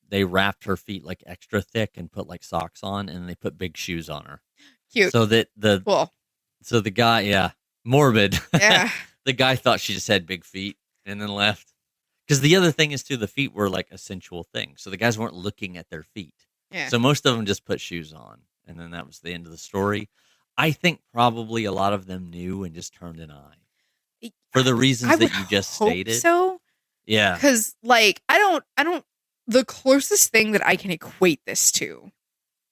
they wrapped her feet like extra thick and put like socks on, and they put big shoes on her. Cute. So that so the guy, morbid. Yeah. The guy thought she just had big feet and then left. Because the other thing is too, the feet were like a sensual thing. So the guys weren't looking at their feet. Yeah. So most of them just put shoes on, and then that was the end of the story. I think probably a lot of them knew and just turned an eye for the reasons that you just stated. So, yeah, because like I don't. The closest thing that I can equate this to,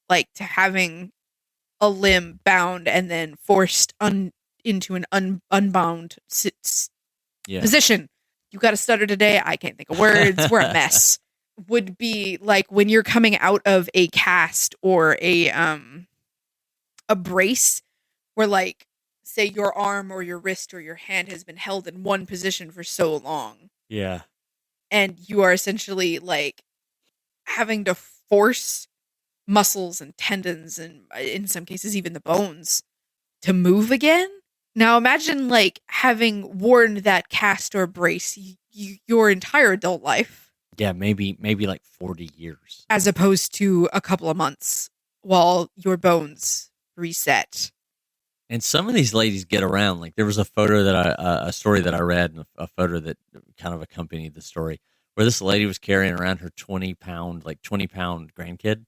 like to having a limb bound and then forced into an unbound position. You got to stutter today. I can't think of words. We're a mess. Would be like when you're coming out of a cast or a brace where, like, say your arm or your wrist or your hand has been held in one position for so long. Yeah. And you are essentially like having to force muscles and tendons and in some cases even the bones to move again. Now imagine like having worn that cast or brace your entire adult life. Yeah, maybe like 40 years. As opposed to a couple of months while your bones reset. And some of these ladies get around. Like there was a photo that a story that I read, a photo that kind of accompanied the story, where this lady was carrying around her 20-pound grandkid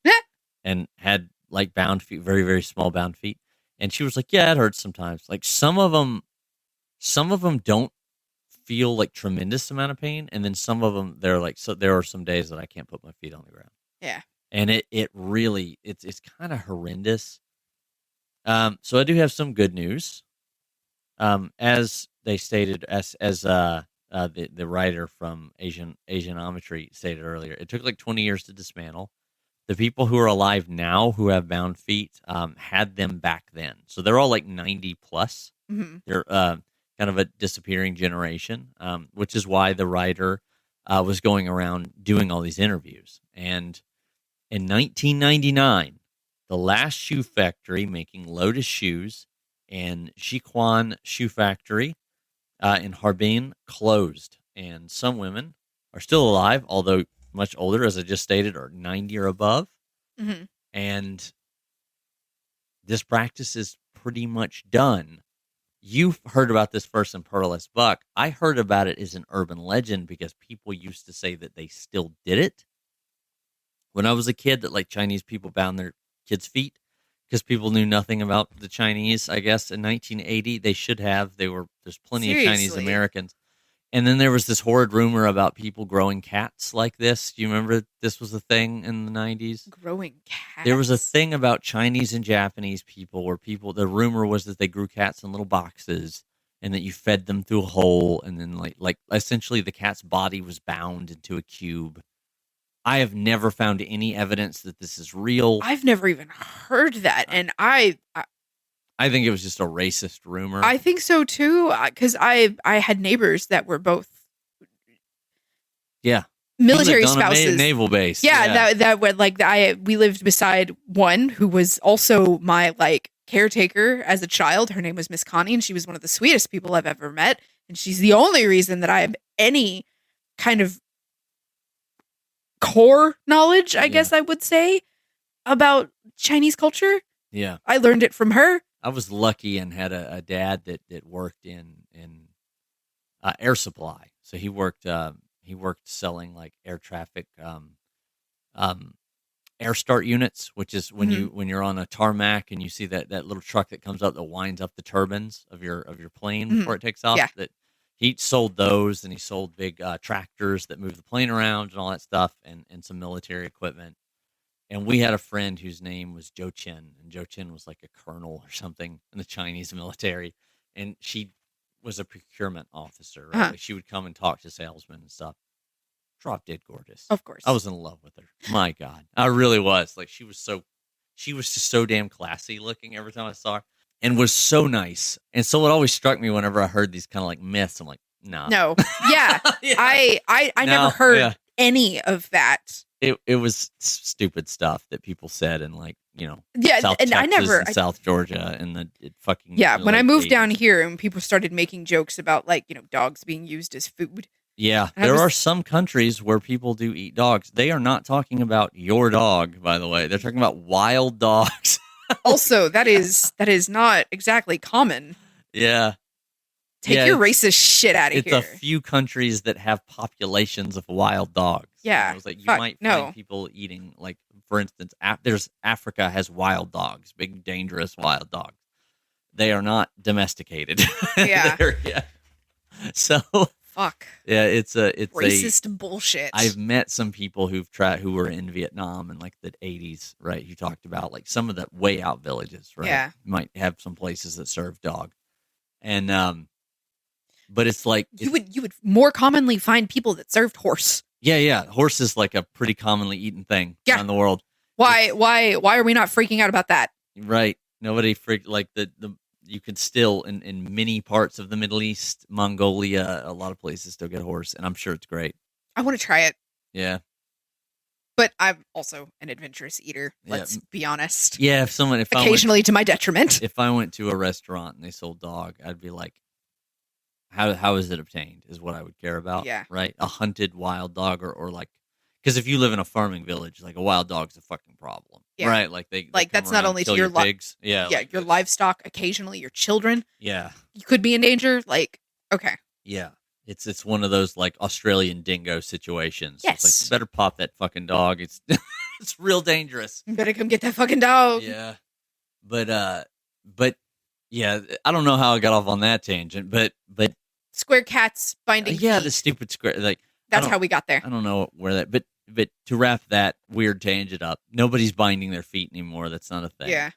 and had like bound feet, very, very small bound feet. And she was like, yeah, it hurts sometimes. Like some of them don't feel like tremendous amount of pain. And then some of them, they're like, so there are some days that I can't put my feet on the ground. Yeah. And it really, it's kind of horrendous. So I do have some good news. As they stated, the writer from Asianometry stated earlier, it took like 20 years to dismantle. The people who are alive now who have bound feet had them back then. So they're all like 90 plus. Mm-hmm. They're kind of a disappearing generation, which is why the writer was going around doing all these interviews. And in 1999, the last shoe factory making Lotus shoes and Jiquan Shoe Factory in Harbin closed. And some women are still alive, although much older, as I just stated, are 90 or above. Mm-hmm. And this practice is pretty much done. You've heard about this first in Pearless Buck. I heard about it as an urban legend because people used to say that they still did it. When I was a kid, that like Chinese people bound their kids' feet because people knew nothing about the Chinese. I guess in 1980 they should have. There's plenty of Chinese Americans. And then there was this horrid rumor about people growing cats like this. Do you remember this was a thing in the 90s? Growing cats? There was a thing about Chinese and Japanese people where the rumor was that they grew cats in little boxes and that you fed them through a hole. And then like essentially the cat's body was bound into a cube. I have never found any evidence that this is real. I've never even heard that. And I think it was just a racist rumor. I think so too, because I had neighbors that were both military spouses, naval base. Yeah, that were like we lived beside one who was also my like caretaker as a child. Her name was Miss Connie, and she was one of the sweetest people I've ever met. And she's the only reason that I have any kind of core knowledge, I guess I would say, about Chinese culture. Yeah, I learned it from her. I was lucky and had a dad that worked in air supply. So he worked selling like air traffic air start units, which is when you're on a tarmac and you see that little truck that comes up that winds up the turbines of your plane before it takes off. Yeah. That he sold those, and he sold big tractors that move the plane around and all that stuff, and some military equipment. And we had a friend whose name was Joe Chen, and Joe Chen was like a colonel or something in the Chinese military, and she was a procurement officer. Right? Like she would come and talk to salesmen and stuff. Drop dead gorgeous. Of course. I was in love with her. My God. I really was. Like she was just so damn classy looking every time I saw her, and was so nice. And so it always struck me whenever I heard these kind of like myths. I'm like, nah. No. Yeah. Yeah. I never heard any of that. It was stupid stuff that people said in like, and South Texas I never and South Georgia and when I moved down here and people started making jokes about like, dogs being used as food. Yeah, there are some countries where people do eat dogs. They are not talking about your dog, by the way. They're talking about wild dogs. Also, that is not exactly common. Yeah. Take your racist shit out of here. It's a few countries that have populations of wild dogs. Yeah. It's like you might find people eating, like, for instance, Africa has wild dogs, big, dangerous wild dogs. They are not domesticated. Yeah. So. Fuck. Yeah, it's racist bullshit. I've met some people who were in Vietnam in like the 80s, right? Who talked about like some of the way out villages, right? Yeah. Might have some places that serve dog. And but it's like you would more commonly find people that served horse. Yeah. Horse is like a pretty commonly eaten thing around the world. Why are we not freaking out about that? Right. Nobody like the you can still in many parts of the Middle East, Mongolia, a lot of places still get horse, and I'm sure it's great. I want to try it. Yeah. But I'm also an adventurous eater. Let's be honest. Yeah, occasionally to my detriment. If I went to a restaurant and they sold dog, I'd be like, how is it obtained? Is what I would care about. Yeah. Right. A hunted wild dog, or like, because if you live in a farming village, like a wild dog's a fucking problem. Yeah. Right. Like they that's not only to your pigs. Yeah. Yeah. Your livestock. Occasionally, your children. Yeah. You could be in danger. Like, okay. Yeah. It's one of those like Australian dingo situations. It's like, you Yes. better pop that fucking dog. It's it's real dangerous. You better come get that fucking dog. Yeah. But yeah, I don't know how I got off on that tangent, but Square cats binding yeah, feet. the stupid square, like That's how we got there. I don't know where that, but to wrap that weird tangent up, nobody's binding their feet anymore. That's not a thing. Yeah.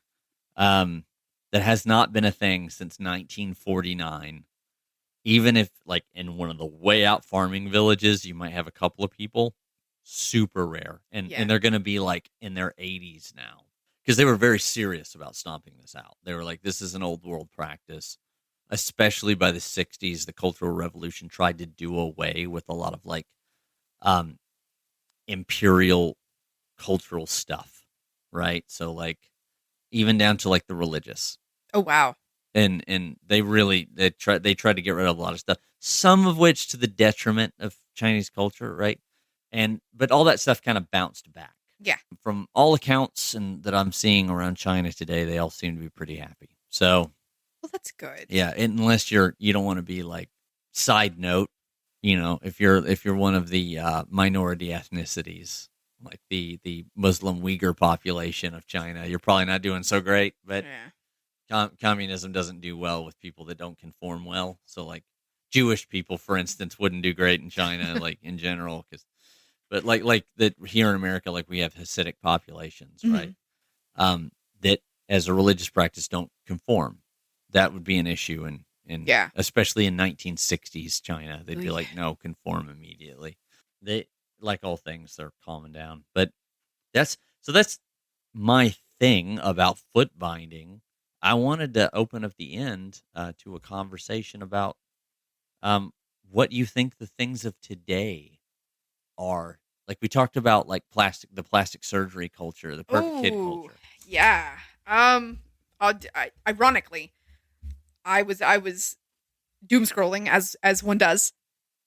That has not been a thing since 1949. Even if, like, in one of the way out farming villages, you might have a couple of people, super rare, and they're going to be like in their 80s now because they were very serious about stomping this out. They were like, this is an old world practice. Especially by the 60s, the Cultural Revolution tried to do away with a lot of like imperial cultural stuff, right? So like even down to like the religious. Oh wow. And they tried to get rid of a lot of stuff, some of which to the detriment of Chinese culture, right? But all that stuff kind of bounced back. Yeah. From all accounts and that I'm seeing around China today, they all seem to be pretty happy. So well, that's good. yeah, unless you don't want to be like, side note, if you're one of the minority ethnicities, like the Muslim Uyghur population of China, you're probably not doing so great. But communism doesn't do well with people that don't conform well. So like Jewish people, for instance, wouldn't do great in China, like in general, but like that here in America, like we have Hasidic populations, right? That as a religious practice don't conform. That would be an issue in especially in 1960s China. They'd be like, no, conform immediately. They, like all things, they're calming down. But that's my thing about foot binding. I wanted to open up the end to a conversation about what you think the things of today are. Like we talked about, like the plastic surgery culture, the perfect kid culture. Yeah. Ironically, I was doom scrolling as one does,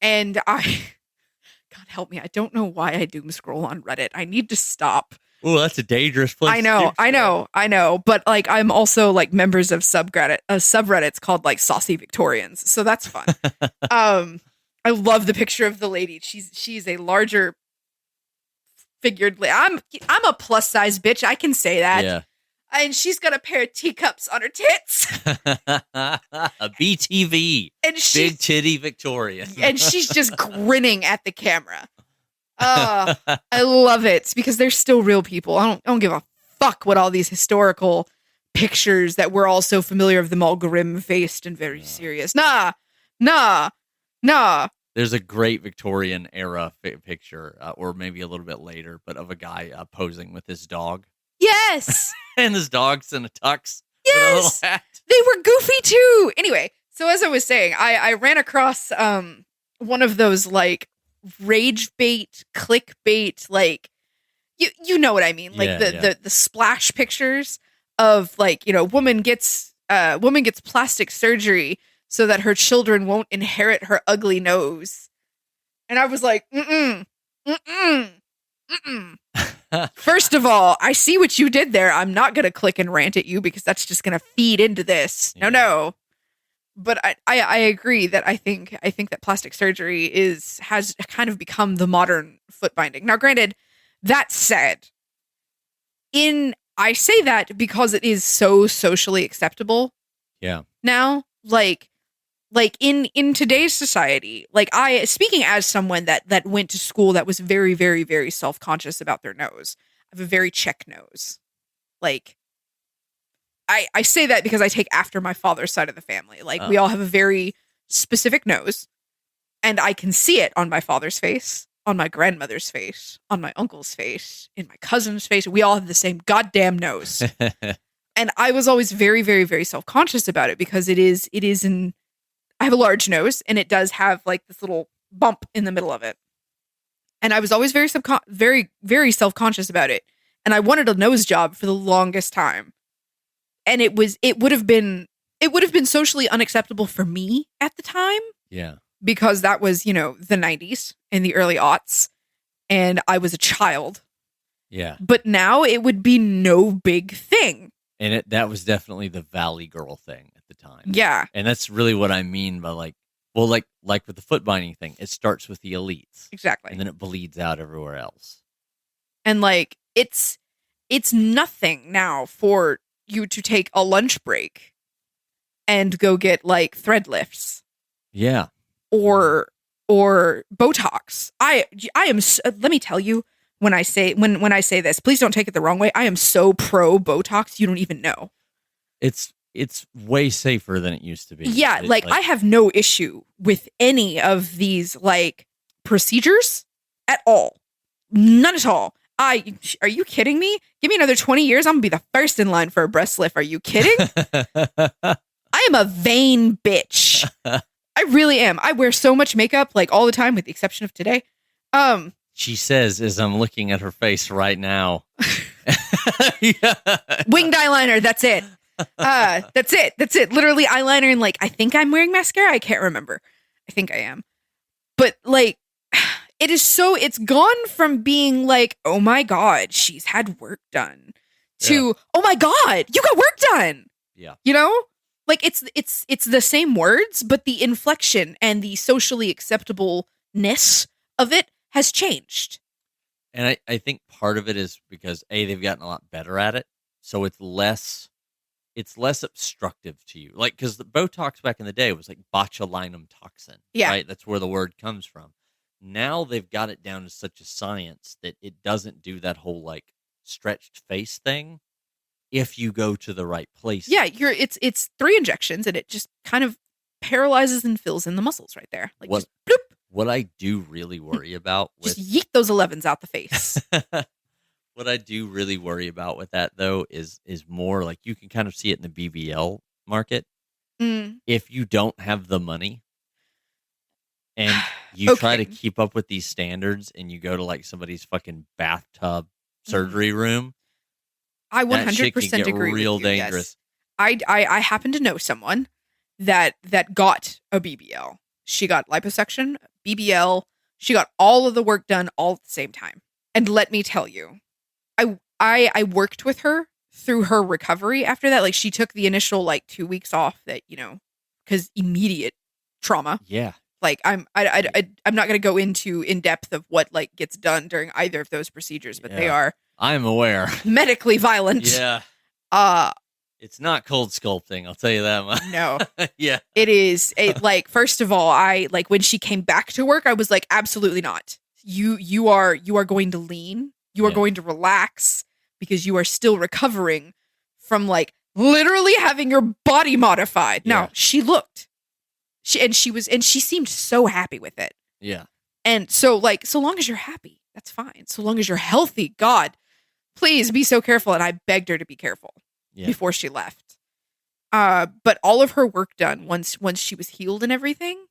and God help me, I don't know why I doom scroll on Reddit. I need to stop. Oh, that's a dangerous place. I know. But like, I'm also like members of subreddits called like Saucy Victorians, so that's fun. I love the picture of the lady. She's a larger figured. I'm a plus size bitch. I can say that. Yeah. And she's got a pair of teacups on her tits. A BTV. And big titty Victorian. And she's just grinning at the camera. I love it because they're still real people. I don't give a fuck what all these historical pictures that we're all so familiar of them all grim-faced and very serious. Nah. There's a great Victorian era picture, or maybe a little bit later, but of a guy posing with his dog. Yes. And his dog's in a tux. Yes. With a little hat. They were goofy too. Anyway, so as I was saying, I ran across one of those like rage bait, clickbait, like you know what I mean, like the splash pictures of like, woman gets plastic surgery so that her children won't inherit her ugly nose. And I was like, First of all, I see what you did there. I'm not going to click and rant at you because that's just going to feed into this. No. But I agree that I think that plastic surgery has kind of become the modern foot binding. Now, granted, that said, I say that because it is so socially acceptable. Yeah. Now, like in today's society, like speaking as someone that went to school that was very, very, very self-conscious about their nose. I have a very check nose. Like, I say that because I take after my father's side of the family. Like, we all have a very specific nose, and I can see it on my father's face, on my grandmother's face, on my uncle's face, in my cousin's face. We all have the same goddamn nose. And I was always very, very, very self-conscious about it because I have a large nose, and it does have like this little bump in the middle of it. And I was always very, very self-conscious about it. And I wanted a nose job for the longest time. And it would have been socially unacceptable for me at the time. Yeah. Because that was, the 90s and the early aughts. And I was a child. Yeah. But now it would be no big thing. And that was definitely the Valley Girl thing at the time. Yeah. And that's really what I mean by like, Well, like with the foot binding thing, it starts with the elites, Exactly. and then it bleeds out everywhere else. And like it's nothing now for you to take a lunch break and go get like thread lifts. Yeah. Or Botox. I am let me tell you, when I say this, please don't take it the wrong way. I am so pro Botox, you don't even know. It's way safer than it used to be. Yeah, like I have no issue with any of these like procedures at all. None at all. Are you kidding me? Give me another 20 years, I'm gonna be the first in line for a breast lift. Are you kidding? I am a vain bitch. I really am. I wear so much makeup like all the time, with the exception of today. She says as I'm looking at her face right now. Yeah. Winged eyeliner, that's it. That's it. Literally eyeliner, and like I think I'm wearing mascara. I can't remember. I think I am. But like it's gone from being like, oh my God, she's had work done, to oh my God, you got work done. Yeah. You know? Like it's the same words, but the inflection and the socially acceptableness of it has changed. And I think part of it is because they've gotten a lot better at it, so it's less obstructive to you. Like, because the Botox back in the day was like botulinum toxin. Yeah. Right? That's where the word comes from. Now they've got it down to such a science that it doesn't do that whole like stretched face thing if you go to the right place. Yeah, it's 3 injections, and it just kind of paralyzes and fills in the muscles right there. Like just bloop. What I do really worry about with just yeet those 11s out the face. what I do really worry about with that though is more like you can kind of see it in the BBL market. If you don't have the money and you try to keep up with these standards and you go to like somebody's fucking bathtub surgery room, I 100% agree real with you. dangerous. Yes. I happen to know someone that got a BBL. She got liposuction, BBL. She got all of the work done all at the same time. And let me tell you, I worked with her through her recovery after that. Like she took the initial like 2 weeks off that, you know, because immediate trauma. Yeah. Like I'm not going to go into in depth of what like gets done during either of those procedures, but they are. I'm aware. Medically violent. Yeah. It's not cold sculpting, I'll tell you that much. No. Yeah. It is. Like, first of all, I like when she came back to work, I was like, absolutely not. You are going to lean. You are going to relax because you are still recovering from like literally having your body modified. Yeah. Now, she seemed so happy with it. Yeah. And so like, so long as you're happy, that's fine. So long as you're healthy, God, please be so careful. And I begged her to be careful before she left. But all of her work done once she was healed and everything.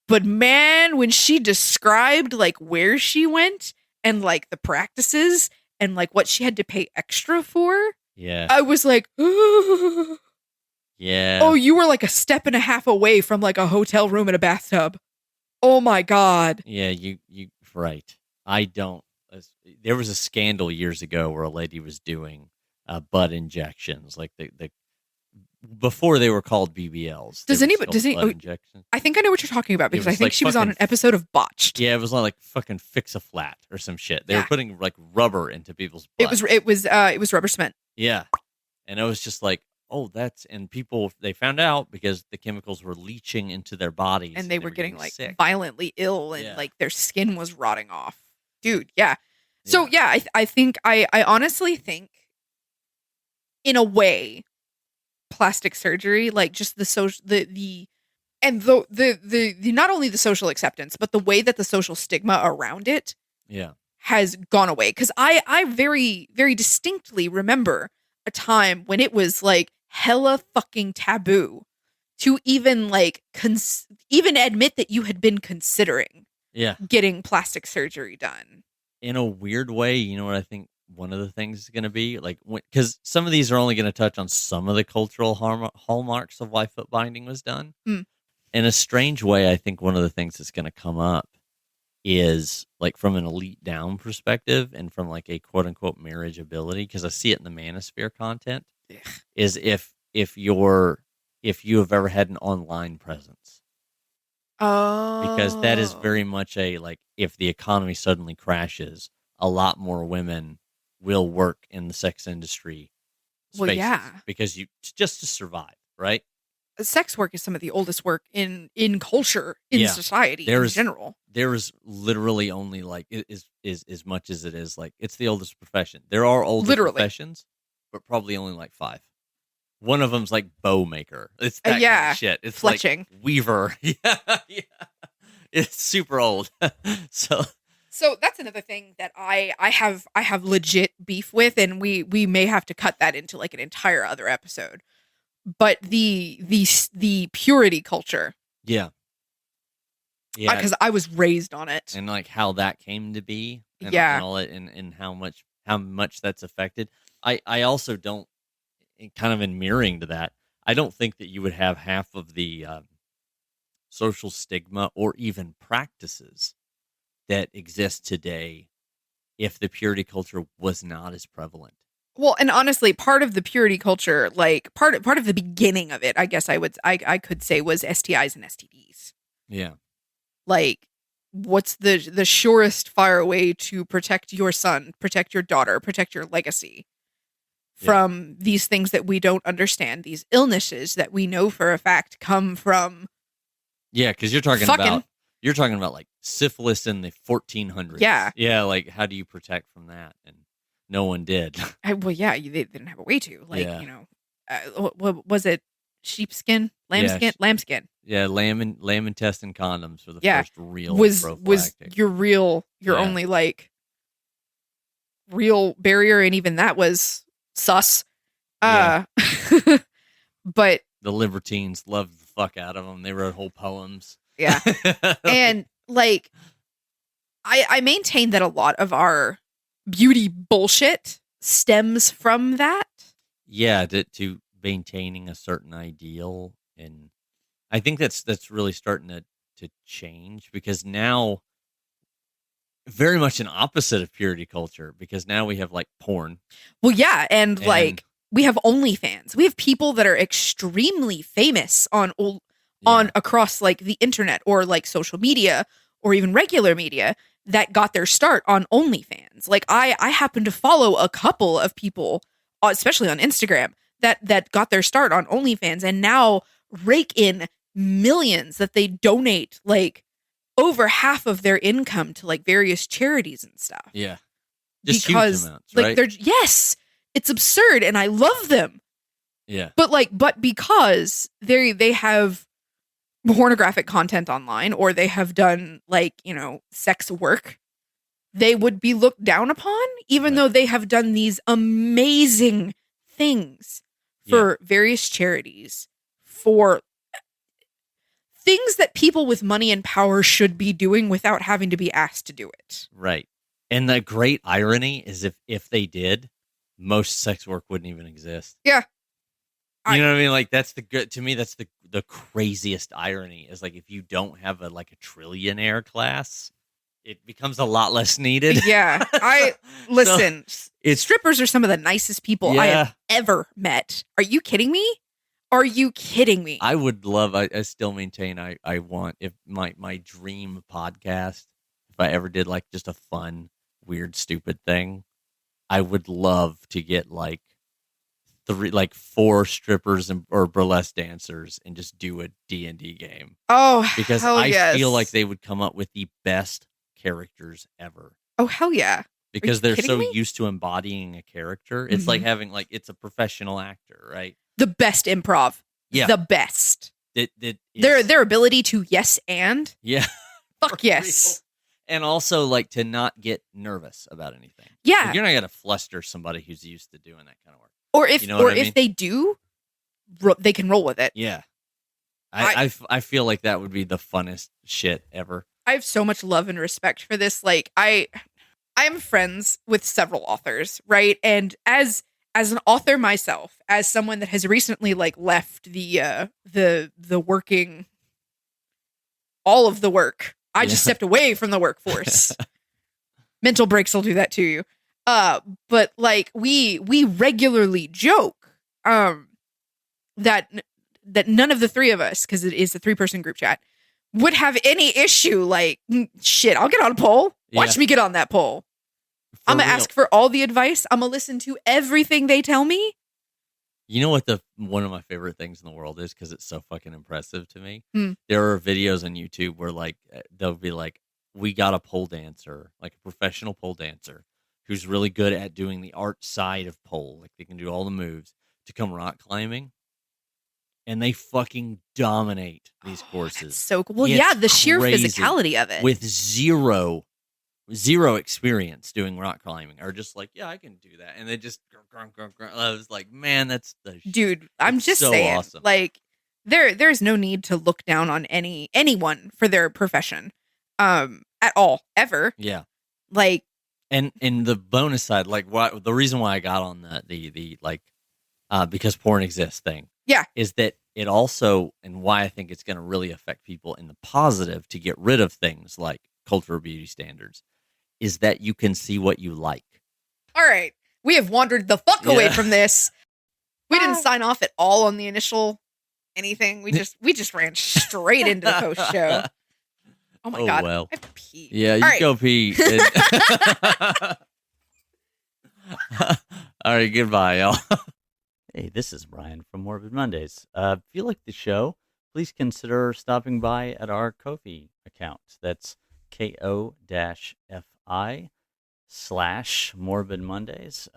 But man, when she described like where she went and like the practices and like what she had to pay extra for, I was like, yeah. Oh, you were like a step and a half away from like a hotel room and a bathtub. Oh my God. Yeah, you right. I don't. There was a scandal years ago where a lady was doing butt injections, like the before they were called BBLs. Does anybody? Injections. I think I know what you're talking about because I think like she was on an episode of Botched. Yeah, it was like fucking Fix a Flat or some shit. They were putting like rubber into people's butts. It was rubber cement. Yeah, and it was just like, oh, and people they found out because the chemicals were leaching into their bodies and they were getting like sick. Violently ill and like their skin was rotting off. Dude, yeah. So I think I honestly think in a way plastic surgery, like just the social the not only the social acceptance, but the way that the social stigma around it has gone away. Because I very, very distinctly remember a time when it was like hella fucking taboo to even like even admit that you had been considering getting plastic surgery done. In a weird way, you know what I think one of the things is going to be? Like, because some of these are only going to touch on some of the cultural hallmarks of why foot binding was done. In a strange way, I think one of the things that's going to come up is like from an elite down perspective and from like a quote unquote marriage ability, because I see it in the manosphere content, is if you have ever had an online presence. because that is Oh. very much a, like, if the economy suddenly crashes, a lot more women will work in the sex industry Well, spaces yeah. because just to survive, right? Sex work is some of the oldest work in culture, in Yeah. society in general. There is literally only, like, is as much as it is, like, it's the oldest profession. There are older Literally. professions, but probably only like 5. One of them's like bow maker. It's that kind Yeah. of shit. It's Fletching. like weaver. Yeah, yeah. It's super old. So that's another thing that I have legit beef with, and we may have to cut that into like an entire other episode. But the purity culture, yeah, yeah, because I was raised on it. and like how that came to be, and, Yeah. and all it, and how much that's affected. I also don't, kind of in mirroring to that, I don't think that you would have half of the social stigma or even practices that exist today if the purity culture was not as prevalent. Well, and honestly, part of the purity culture, like part of the beginning of it, I guess I could say, was STIs and STDs. Yeah. Like, what's the surest fire way to protect your son, protect your daughter, protect your legacy from these things that we don't understand, these illnesses that we know for a fact come from. Yeah, because you're talking fucking. about like syphilis in the 1400s. Yeah. Yeah, like how do you protect from that? And no one did. Well, yeah, they didn't have a way to. Like, Yeah. you know, what was it? Sheepskin, lambskin, lambskin. Yeah, lamb intestine condoms were the Yeah. first real Was prophylactic. your Yeah. only like real barrier, and even that was sus. Yeah. But The libertines loved the fuck out of them. They wrote whole poems. yeah, and like I maintain that a lot of our beauty bullshit stems from that. Yeah, to maintaining a certain ideal, and I think that's really starting to change, because now, very much an opposite of purity culture, because now we have like porn. Well, yeah, and like we have OnlyFans. We have people that are extremely famous on across like the internet or like social media or even regular media that got their start on OnlyFans. Like I happen to follow a couple of people, especially on Instagram, that got their start on OnlyFans and now rake in millions that they donate, like over half of their income, to like various charities and stuff. Yeah. Just because huge amounts, like right? it's absurd and I love them. Yeah. But because they have pornographic content online, or they have done like, you know, sex work, they would be looked down upon, even though they have done these amazing things for various charities, for things that people with money and power should be doing without having to be asked to do it. Right. And the great irony is if they did, most sex work wouldn't even exist. Yeah. You know what I mean? Like, that's to me, that's the craziest irony, is like, if you don't have a trillionaire class, it becomes a lot less needed. Yeah. Listen, strippers are some of the nicest people I have ever met. Are you kidding me? Are you kidding me? I would love, I still maintain, I want, if my dream podcast, if I ever did like just a fun, weird, stupid thing, I would love to get like 4 strippers or burlesque dancers and just do a D&D game. Oh, because hell I feel like they would come up with the best characters ever. Oh, hell yeah. Because they're so used to embodying a character. It's like having, like, it's a professional actor, right? The best improv. Yeah. The best. Their ability to yes and. Yeah. Fuck yes. Real. And also, like, to not get nervous about anything. Yeah. Like, you're not going to fluster somebody who's used to doing that kind of work. Or if if they do, they can roll with it. Yeah. I feel like that would be the funnest shit ever. I have so much love and respect for this. Like, I'm friends with several authors, right? And as an author myself, as someone that has recently like left the working, all of the work, I just stepped away from the workforce. Mental breaks will do that to you. But like we regularly joke that none of the three of us, because it is a 3-person group chat, would have any issue. Like, shit, I'll get on a pole. Watch Yeah. me get on that pole. For I'm going to real. ask for all the advice. I'm going to listen to everything they tell me. You know what one of my favorite things in the world is, because it's so fucking impressive to me? Hmm. There are videos on YouTube where like they'll be like, we got a pole dancer, like a professional pole dancer, who's really good at doing the art side of pole. Like they can do all the moves to come rock climbing. And they fucking dominate these courses. So cool. Well, It's yeah, the sheer crazy. physicality of it. With zero experience doing rock climbing, or just like, yeah, I can do that, and they just I was like, man, that's the dude, I'm just so saying, awesome. like, there's no need to look down on anyone for their profession, at all, ever. Yeah. Like, and the bonus side, like, what the reason why I got on the like, because porn exists thing, yeah, is that it also, and why I think it's going to really affect people in the positive to get rid of things like cultural beauty standards, is that you can see what you like. All right, we have wandered the fuck away from this. We didn't sign off at all on the initial anything. We just ran straight into the post show. Oh my god! Well. I have to pee. Yeah, you all go pee. All right, goodbye, y'all. Hey, this is Brian from Morbid Mondays. If you like the show, please consider stopping by at our Ko-fi account. That's ko-fi/Morbid Mondays.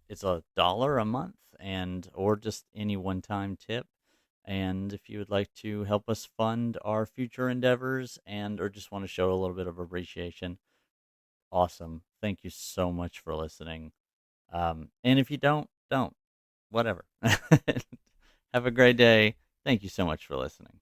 It's $1 a month, or just any one-time tip. And if you would like to help us fund our future endeavors or just want to show a little bit of appreciation, awesome. Thank you so much for listening. And if you don't. Whatever. Have a great day. Thank you so much for listening.